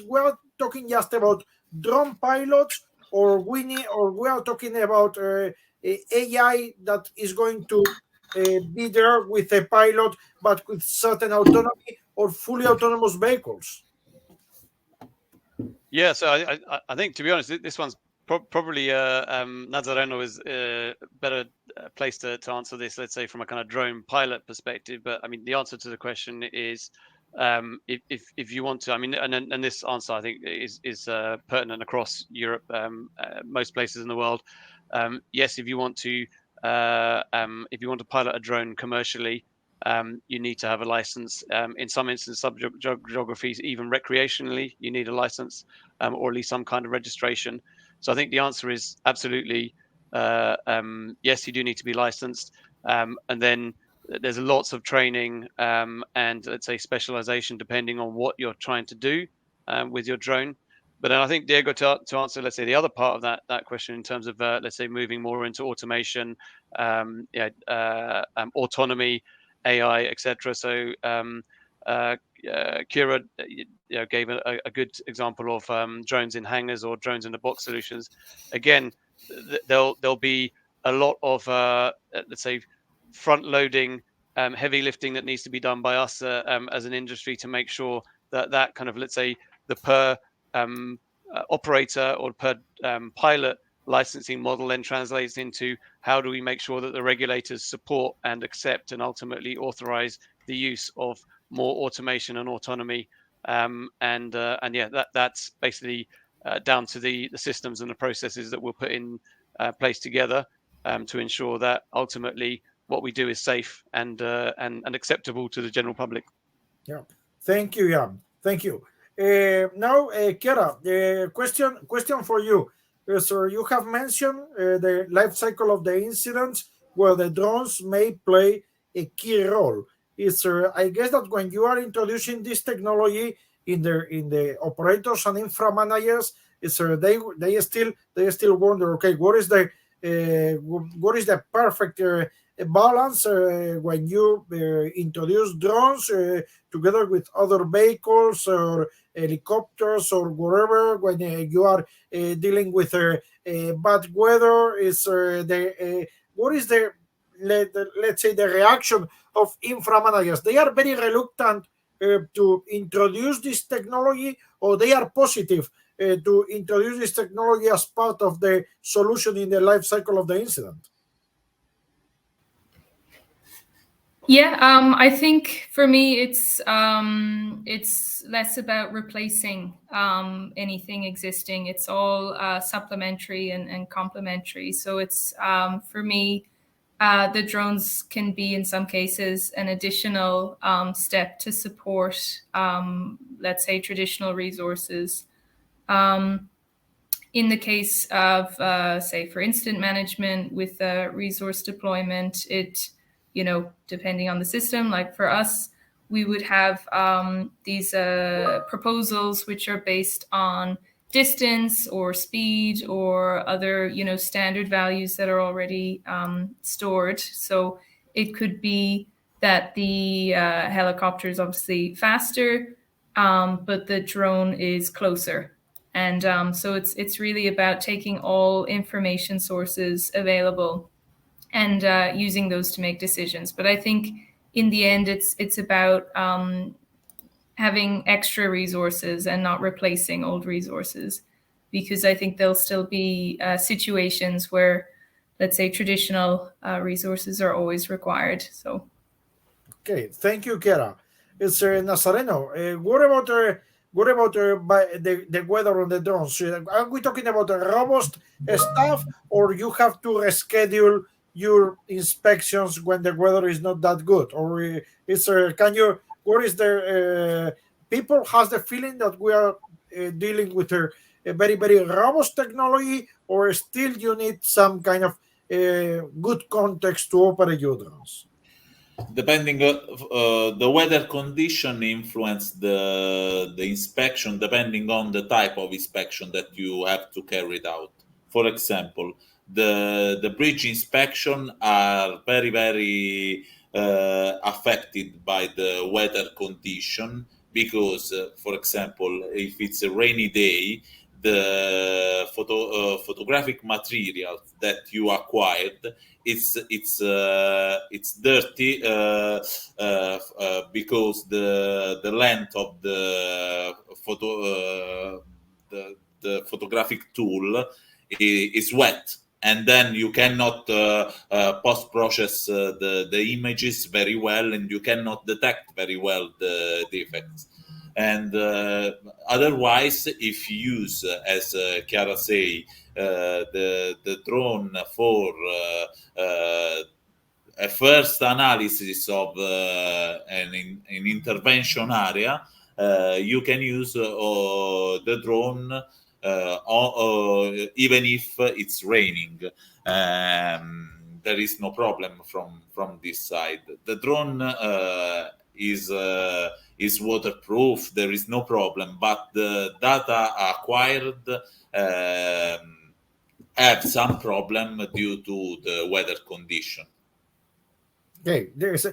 we're talking just about drone pilots, or we are talking about AI that is going to be there with a pilot, but with certain autonomy or fully autonomous vehicles? Yeah, so I think, to be honest, this one's probably Nazareno is better place to answer this, let's say, from a kind of drone pilot perspective. But I mean, the answer to the question is if you want to, I mean, and this answer I think is pertinent across Europe, most places in the world. Yes, if you want to pilot a drone commercially, you need to have a license. In some instances, some geographies, even recreationally, you need a license or at least some kind of registration. So I think the answer is absolutely yes, you do need to be licensed. And then there's lots of training and let's say specialization depending on what you're trying to do with your drone. But then I think, Diego, to answer, let's say, the other part of that question in terms of, let's say, moving more into automation, autonomy, AI, etc. So Kira gave a good example of drones in hangars or drones in the box solutions. Again, there'll be a lot of, let's say, front-loading, heavy lifting that needs to be done by us as an industry to make sure that kind of, let's say, the per operator or per pilot licensing model then translates into how do we make sure that the regulators support and accept and ultimately authorize the use of more automation and autonomy. And that's basically down to the systems and the processes that we'll put in place together to ensure that ultimately what we do is safe and acceptable to the general public. Yeah. Thank you, Jan. Thank you. Now, Kiara, question for you. So you have mentioned the life cycle of the incidents where the drones may play a key role. I guess that when you are introducing this technology in the operators and infra managers, they still wonder, okay, what is the perfect balance when you introduce drones together with other vehicles or helicopters or whatever, when you are dealing with bad weather? What is the let's say the reaction of infra managers? They are very reluctant to introduce this technology, or they are positive to introduce this technology as part of the solution in the life cycle of the incident? Yeah, I think for me it's less about replacing anything existing. It's all supplementary and complementary. So it's for me, the drones can be in some cases an additional step to support, let's say, traditional resources. In the case of, say, for incident management with resource deployment, depending on the system, like for us, we would have these proposals which are based on distance or speed or other, standard values that are already stored. So it could be that the helicopter is obviously faster, but the drone is closer. And so it's really about taking all information sources available and using those to make decisions. But I think in the end, it's about having extra resources and not replacing old resources, because I think there'll still be situations where, let's say, traditional resources are always required. So, okay, thank you, Kiara. It's Nazareno. What about the weather on the drones? Are we talking about a robust stuff, or you have to reschedule your inspections when the weather is not that good? Or people has the feeling that we are dealing with a very, very robust technology, or still you need some kind of good context to operate your drones? Depending the weather condition influence the inspection, depending on the type of inspection that you have to carry it out. For example, the bridge inspection are very, very affected by the weather condition, because for example, if it's a rainy day, the photographic material that you acquired, it's dirty because the length of the photographic tool is wet, and then you cannot post process the images very well, and you cannot detect very well the defects. And otherwise, if you use, as Chiara say, the drone for a first analysis of an intervention area, you can use the drone even if it's raining. there is no problem from this side. The drone is waterproof. There is no problem, but the data acquired have some problem due to the weather condition. Okay, there's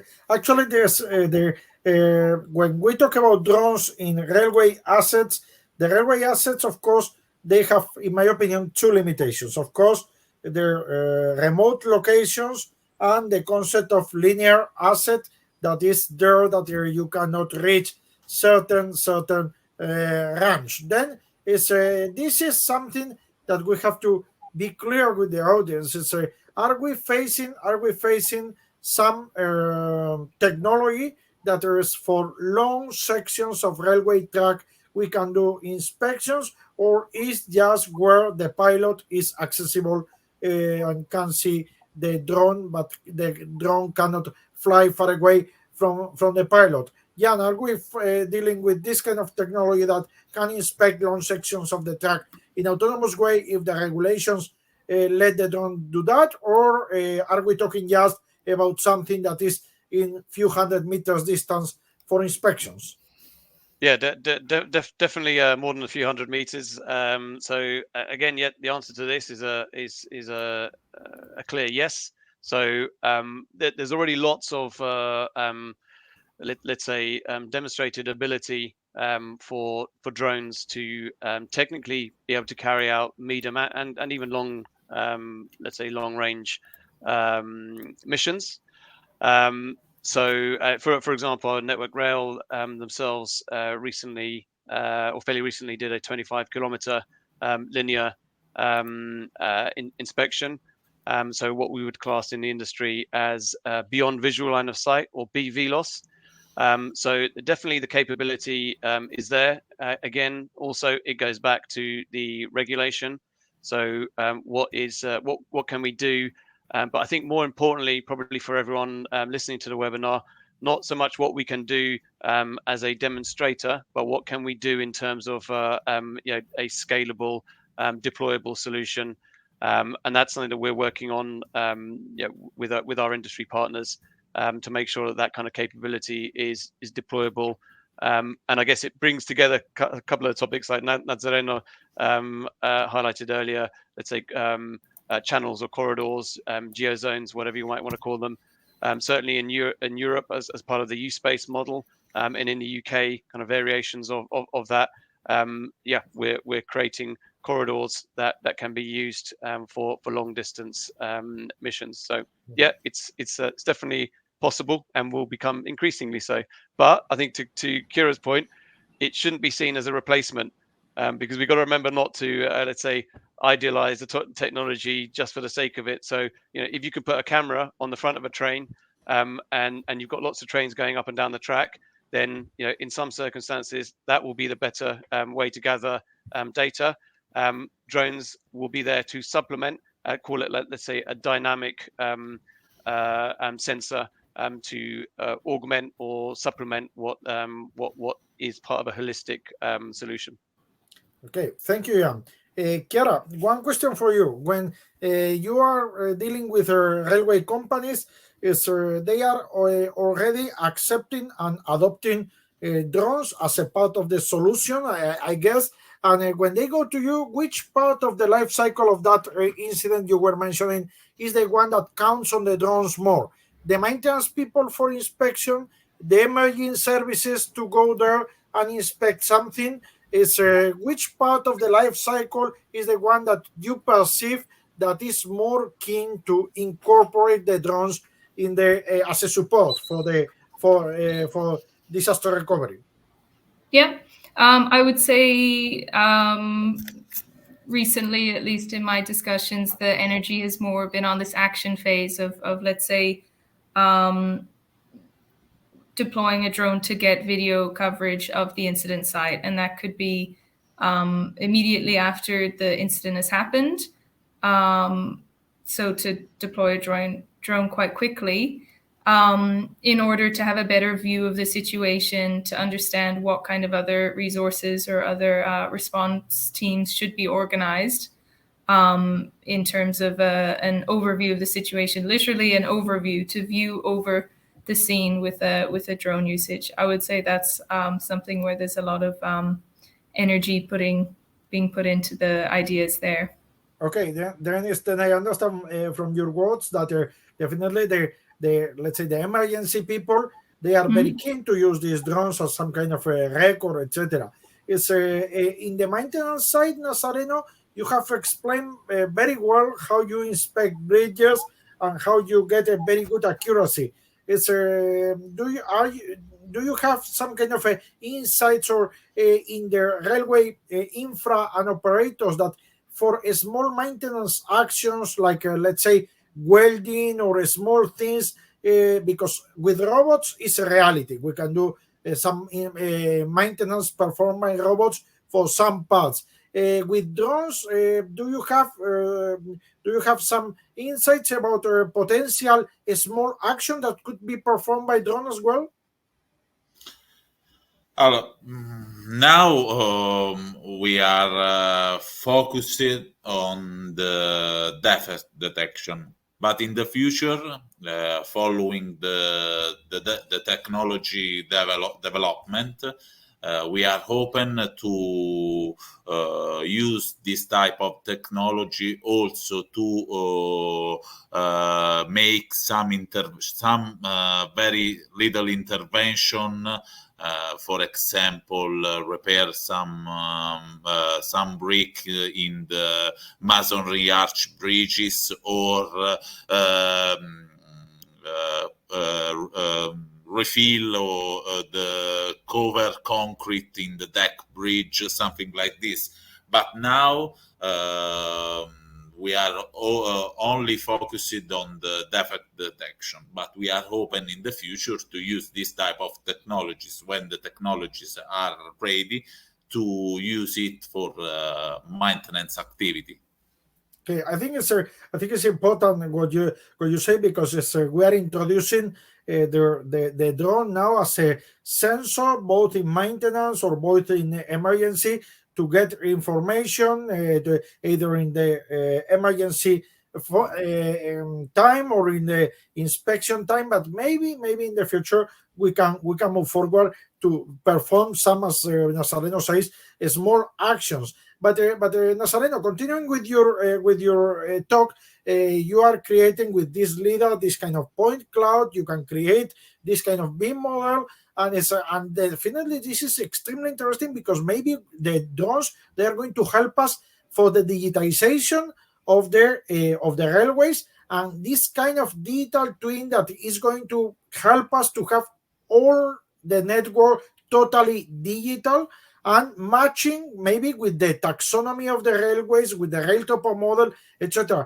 when we talk about drones in railway assets, the railway assets, of course, they have, in my opinion, two limitations. Of course, their remote locations and the concept of linear asset that is there, that you cannot reach certain range. Then this is something that we have to be clear with the audience. Are we facing some technology that is for long sections of railway track we can do inspections, or is just where the pilot is accessible and can see the drone, but the drone cannot fly far away from the pilot? Jan, are we dealing with this kind of technology that can inspect long sections of the track in autonomous way if the regulations let the drone do that, or are we talking just about something that is in few hundred meters distance for inspections? Yeah, definitely more than a few hundred meters. So again, the answer to this is a clear yes. So there's already lots of let's say demonstrated ability for drones to technically be able to carry out medium and even long, let's say long range missions. So, for example, Network Rail themselves recently, or fairly recently, did a 25-kilometer linear inspection. So, what we would class in the industry as beyond visual line of sight, or BVLOS. So, definitely the capability is there. Again, also it goes back to the regulation. So, what can we do? But I think more importantly, probably for everyone listening to the webinar, not so much what we can do as a demonstrator, but what can we do in terms of a scalable, deployable solution. And that's something that we're working on with our industry partners to make sure that kind of capability is deployable. And I guess it brings together a couple of topics like Nazareno highlighted earlier. Let's say channels or corridors, geozones, whatever you might want to call them. Certainly in Europe as part of the U-Space model, and in the UK, kind of variations of that. We're creating corridors that can be used for long distance missions. So yeah, it's definitely possible and will become increasingly so. But I think to Kira's point, it shouldn't be seen as a replacement, because we've got to remember not to let's say idealize the technology just for the sake of it. So if you could put a camera on the front of a train and you've got lots of trains going up and down the track, then in some circumstances that will be the better way to gather data. Drones will be there to supplement, call it let's say a dynamic sensor to augment or supplement what is part of a holistic solution. Okay, thank you, Jan. Chiara, one question for you. When you are dealing with railway companies, they are already accepting and adopting drones as a part of the solution, I guess. And when they go to you, which part of the life cycle of that incident you were mentioning is the one that counts on the drones more? The maintenance people for inspection, the emerging services to go there and inspect something? Is which part of the life cycle is the one that you perceive that is more keen to incorporate the drones in the as a support for disaster recovery? Yeah, I would say recently, at least in my discussions, the energy has more been on this action phase of let's say deploying a drone to get video coverage of the incident site. And that could be immediately after the incident has happened. So to deploy a drone quite quickly in order to have a better view of the situation, to understand what kind of other resources or other response teams should be organized. in terms of an overview of the situation, literally an overview to view over the scene with a drone usage. I would say that's something where there's a lot of energy being put into the ideas there. Okay, then I understand from your words that definitely the let's say the emergency people, they are very keen to use these drones as some kind of a record, etc. It's in the maintenance side, Nazareno, you have explained very well how you inspect bridges and how you get a very good accuracy. It's do you have some kind of insights or in the railway infra and operators that for small maintenance actions like let's say welding or small things, because with robots it's a reality, we can do some maintenance performed by robots for some parts. With drones, do you have some insights about potential small action that could be performed by drone as well? Now we are focused on the defect detection, but in the future, following the technology development, we are open to use this type of technology also to make some very little intervention. For example, repair some brick in the masonry arch bridges, or refill the cover concrete in the deck bridge, something like this. But now we are only focused on the defect detection, but we are open in the future to use this type of technologies when the technologies are ready to use it for maintenance activity. Okay, I think it's important what you say, because we are introducing the drone now as a sensor both in maintenance or both in emergency to get information either in the emergency time or in the inspection time. But maybe in the future we can move forward to perform some, as Nazareno says, small actions. But Nazareno, continuing with your talk, you are creating with this leader this kind of point cloud. You can create this kind of beam model, and definitely this is extremely interesting, because maybe the drones, they are going to help us for the digitization of the railways, and this kind of digital twin that is going to help us to have all the network totally digital and matching maybe with the taxonomy of the railways, with the rail topo model, etc.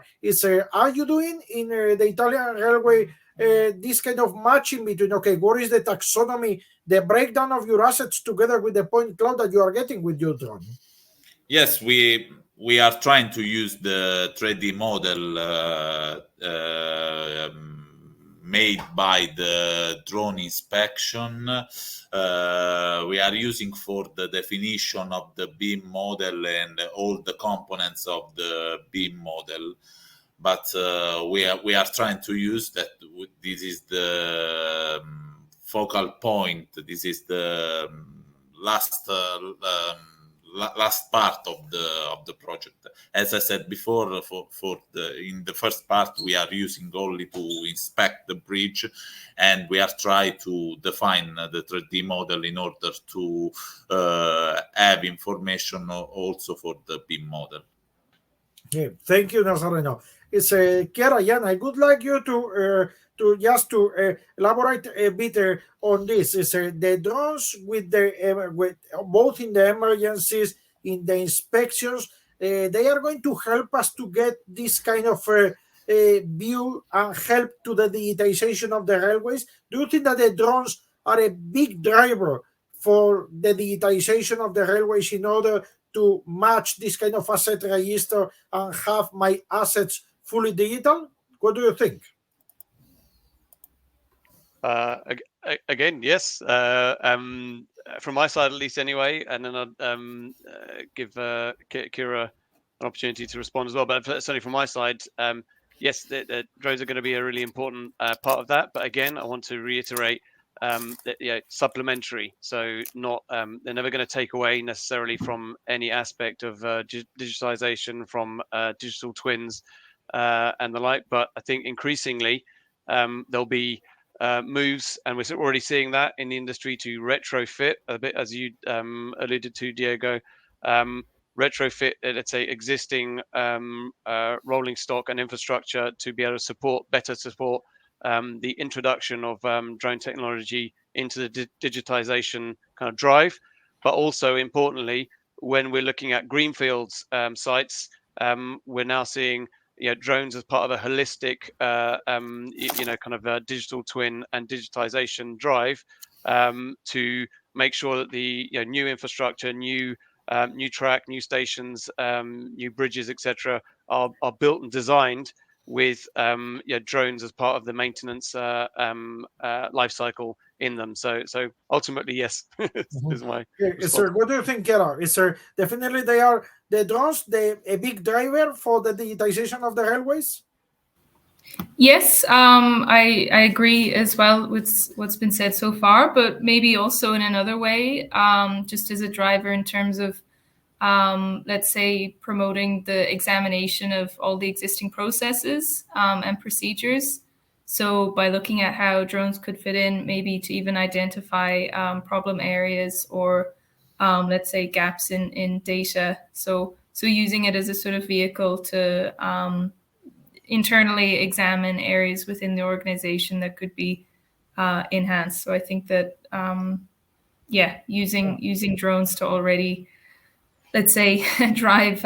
Are you doing in the Italian railway this kind of matching between, okay, what is the taxonomy, the breakdown of your assets together with the point cloud that you are getting with your drone? Yes, we are trying to use the 3D model made by the drone inspection. We are using for the definition of the beam model and all the components of the beam model. But we are trying to use that. This is the focal point. This is the last part of the project. As I said before, in the first part we are using only to inspect the bridge, and we are trying to define the 3D model in order to have information also for the beam model. Yeah, thank you, Nazareno. It's Chiara, Jan, I would like you to elaborate a bit on this. It's the drones with both in the emergencies, in the inspections. They are going to help us to get this kind of view and help to the digitization of the railways. Do you think that the drones are a big driver for the digitization of the railways in order to match this kind of asset register and have my assets fully digital? What do you think? Again, yes. From my side, at least, anyway. And then I'll give Kira opportunity to respond as well. But certainly from my side, yes, the drones are going to be a really important part of that. But again, I want to reiterate that supplementary. So not they're never going to take away necessarily from any aspect of digitalization, from digital twins and the like. But I think increasingly there'll be moves, and we're already seeing that in the industry, to retrofit a bit, as you alluded to, Diego. Retrofit, let's say, existing rolling stock and infrastructure to be able to better support the introduction of drone technology into the digitization kind of drive. But also importantly, when we're looking at greenfields sites, we're now seeing drones as part of a holistic, kind of digital twin and digitization drive to make sure that the new infrastructure, new track, new stations, new bridges, etc., are built and designed with drones as part of the maintenance life cycle in them. So ultimately, yes, is my Sir, what do you think, Kera? Is there definitely they are the drones a big driver for the digitization of the railways? Yes, I agree as well with what's been said so far, but maybe also in another way, just as a driver in terms of, let's say, promoting the examination of all the existing processes and procedures. So by looking at how drones could fit in, maybe to even identify problem areas or, let's say, gaps in data. So using it as a sort of vehicle to internally examine areas within the organization that could be enhanced. So I think that using drones to already, let's say, drive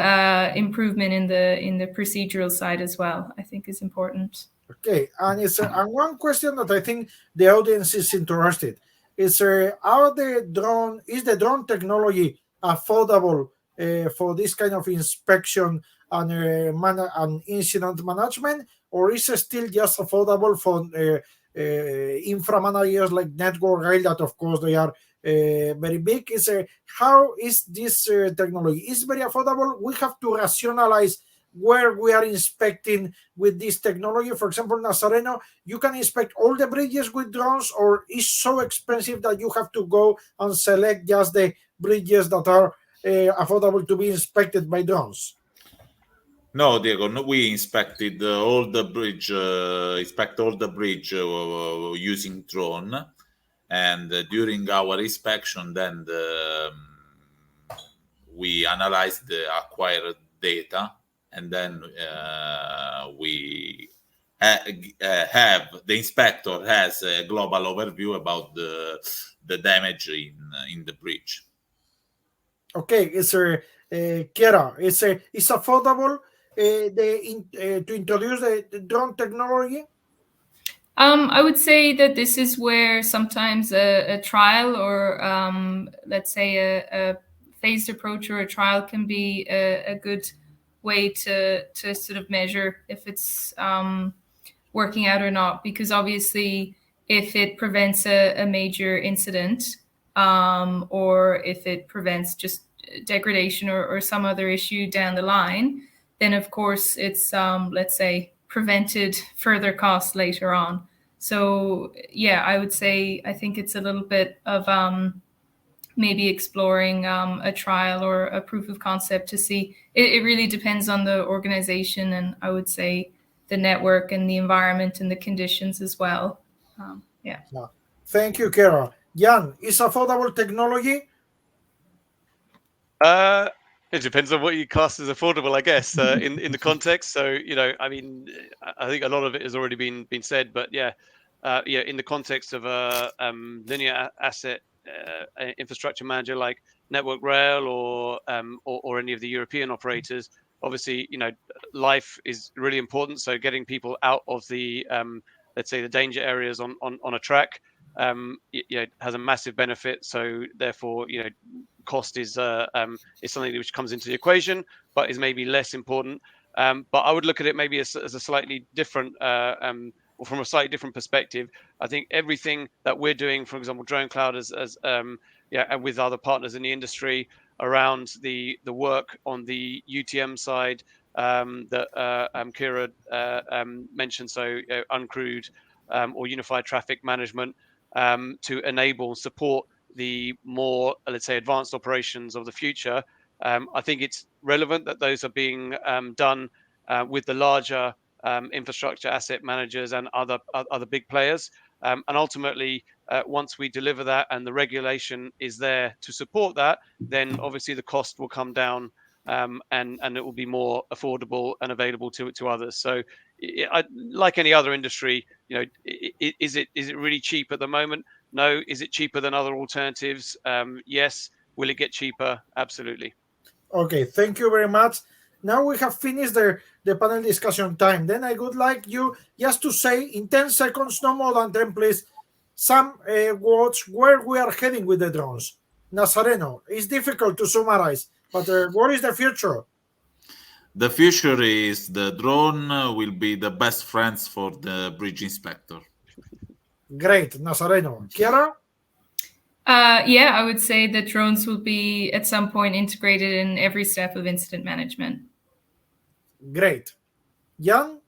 improvement in the procedural side as well, I think is important. Okay, and and one question that I think the audience is interested is: is the drone technology affordable for this kind of inspection and and incident management, or is it still just affordable for infra managers like network rail that, of course, they are very big? How is this technology? It's very affordable. We have to rationalize where we are inspecting with this technology. For example, Nazareno, you can inspect all the bridges with drones, or it's so expensive that you have to go and select just the bridges that are affordable to be inspected by drones? No, Diego, no, we inspected all the bridge, using drone, and during our inspection, then we analyzed the acquired data, and then we have the inspector has a global overview about the damage in the bridge. Okay, Kiera, it's affordable to introduce the drone technology? I would say that this is where sometimes a trial or, let's say, a phased approach or a trial can be a good way to sort of measure if it's working out or not. Because obviously, if it prevents a major incident, or if it prevents just degradation or some other issue down the line, then of course it's, let's say, prevented further costs later on. So yeah, I would say I think it's a little bit of maybe exploring a trial or a proof of concept to see. It really depends on the organization, and I would say the network and the environment and the conditions as well. Yeah. Thank you, Kera. Jan, is affordable technology? It depends on what you class as affordable, I guess, in the context. So, I mean, I think a lot of it has already been said, but yeah, in the context of a linear asset infrastructure manager like Network Rail or any of the European operators, obviously, life is really important. So getting people out of the, let's say, the danger areas on a track, has a massive benefit. So therefore, cost is something which comes into the equation, but is maybe less important. But I would look at it maybe as a slightly different, or from a slightly different perspective. I think everything that we're doing, for example, Dronecloud, and with other partners in the industry, around the work on the UTM side that Kira mentioned, so uncrewed or unified traffic management to enable and support the more, let's say, advanced operations of the future. I think it's relevant that those are being done with the larger infrastructure asset managers and other big players. And ultimately, once we deliver that and the regulation is there to support that, then obviously the cost will come down and it will be more affordable and available to others. So, like any other industry, is it really cheap at the moment? No. Is it cheaper than other alternatives? Yes. Will it get cheaper? Absolutely. Okay, thank you very much. Now we have finished the panel discussion time. Then I would like you just to say in 10 seconds, no more than 10, please, some words where we are heading with the drones. Nazareno, it's difficult to summarize, but what is the future? The future is the drone will be the best friends for the bridge inspector. Great, Nazareno. Chiara? Yeah, I would say that drones will be at some point integrated in every step of incident management. Great. Jan?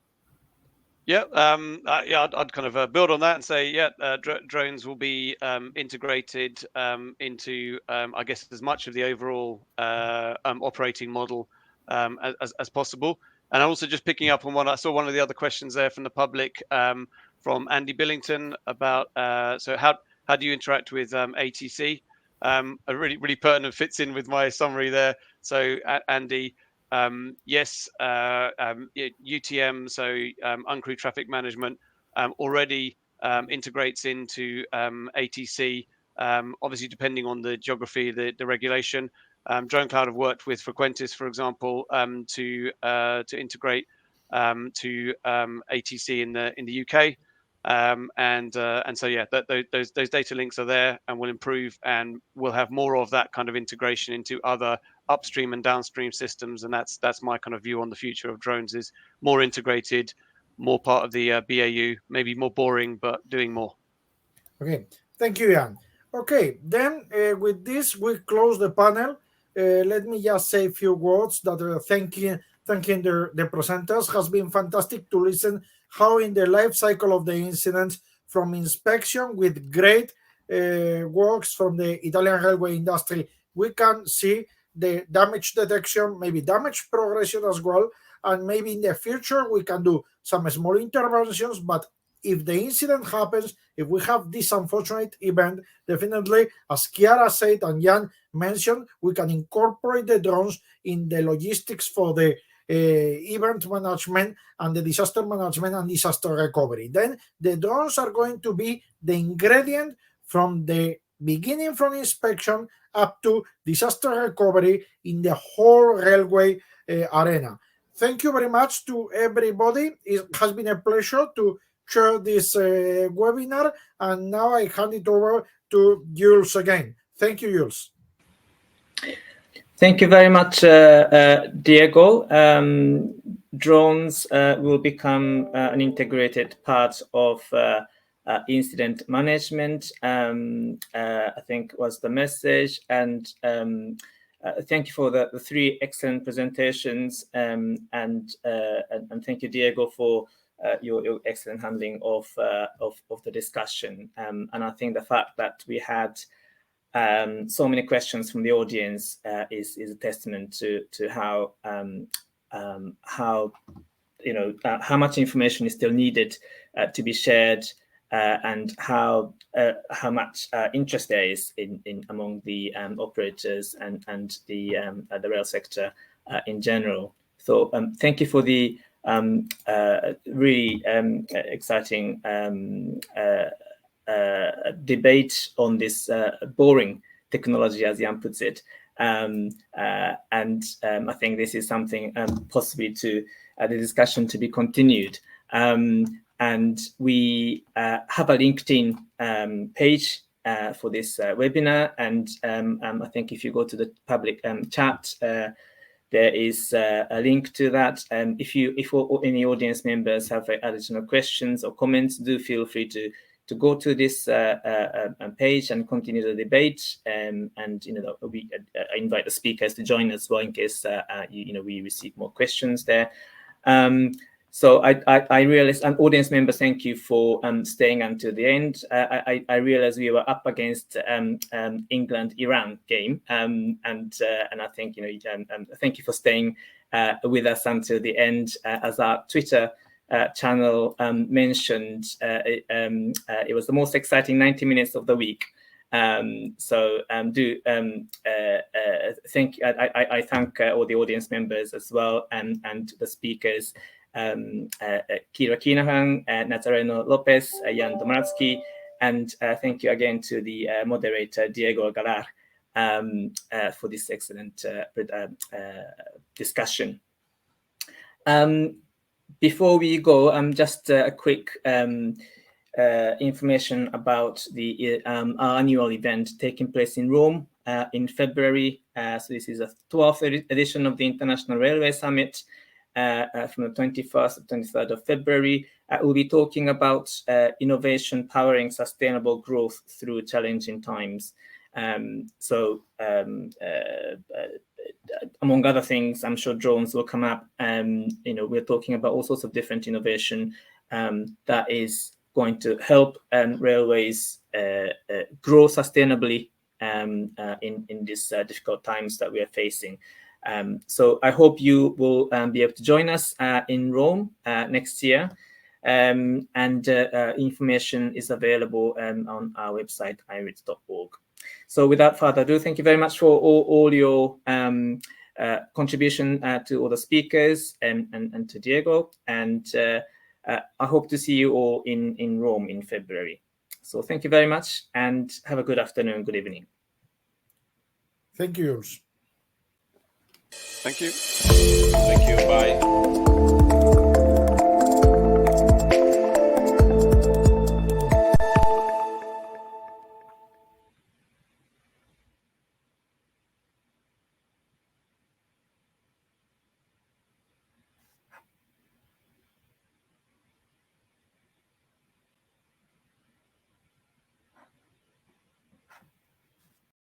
Yeah, I'd kind of build on that and say, drones will be integrated into, I guess, as much of the overall operating model as possible. And also just picking up on I saw one of the other questions there from the public from Andy Billington about, so how do you interact with ATC? A really pertinent fits in with my summary there. So Andy, yes, UTM, so uncrewed traffic management, already integrates into ATC, obviously depending on the geography, the regulation. Dronecloud have worked with Frequentis, for example, to integrate to ATC in the UK. And so those data links are there and will improve, and we'll have more of that kind of integration into other upstream and downstream systems. And that's my kind of view on the future of drones: is more integrated, more part of the BAU, maybe more boring but doing more. Okay, thank you, Jan. Okay, then with this we close the panel. Let me just say a few words that thanking the presenters. Has been fantastic to listen how in the life cycle of the incident, from inspection with great works from the Italian railway industry, we can see the damage detection, maybe damage progression as well, and maybe in the future we can do some small interventions. But if the incident happens, if we have this unfortunate event, definitely, as Chiara said and Jan mentioned, we can incorporate the drones in the logistics for the event management and the disaster management and disaster recovery. Then the drones are going to be the ingredient from the beginning, from inspection up to disaster recovery in the whole railway arena. Thank you very much to everybody. It has been a pleasure to share this webinar, and now I hand it over to Jules again. Thank you, Jules. Thank you very much, Diego. Drones will become an integrated part of incident management, I think was the message. And thank you for the three excellent presentations, and thank you, Diego, for your excellent handling of the discussion. And I think the fact that we had so many questions from the audience is a testament to how much information is still needed to be shared, and how much interest there is in among the operators and the rail sector in general. So thank you for the really exciting debate on this boring technology, as Jan puts it, and I think this is something possibly to the discussion to be continued. And we have a LinkedIn page for this webinar, and I think if you go to the public chat, there is a link to that. If any audience members have additional questions or comments, do feel free to to go to this page and continue the debate. And I invite the speakers to join as well in case we receive more questions there. So I realize, and audience members, thank you for staying until the end. I realize we were up against England-Iran game, and I think thank you for staying with us until the end. As our Twitter channel mentioned, it was the most exciting 90 minutes of the week. So I thank all the audience members as well, and the speakers. Kira Kinahan, Nazareno Lopez, Jan Domarsky, and thank you again to the moderator Diego Galar for this excellent discussion. Before we go, just a quick information about the our annual event taking place in Rome in February. So this is a 12th edition of the International Railway Summit. From the 21st to 23rd of February, we'll be talking about innovation powering sustainable growth through challenging times. Among other things, I'm sure drones will come up. We're talking about all sorts of different innovation that is going to help railways grow sustainably in these difficult times that we are facing. So I hope you will be able to join us in Rome next year. And information is available on our website, iRITS.org. So without further ado, thank you very much for all your contribution to all the speakers and to Diego. And I hope to see you all in Rome in February. So thank you very much, and have a good afternoon, good evening. Thank you. Thank you. Thank you. Bye.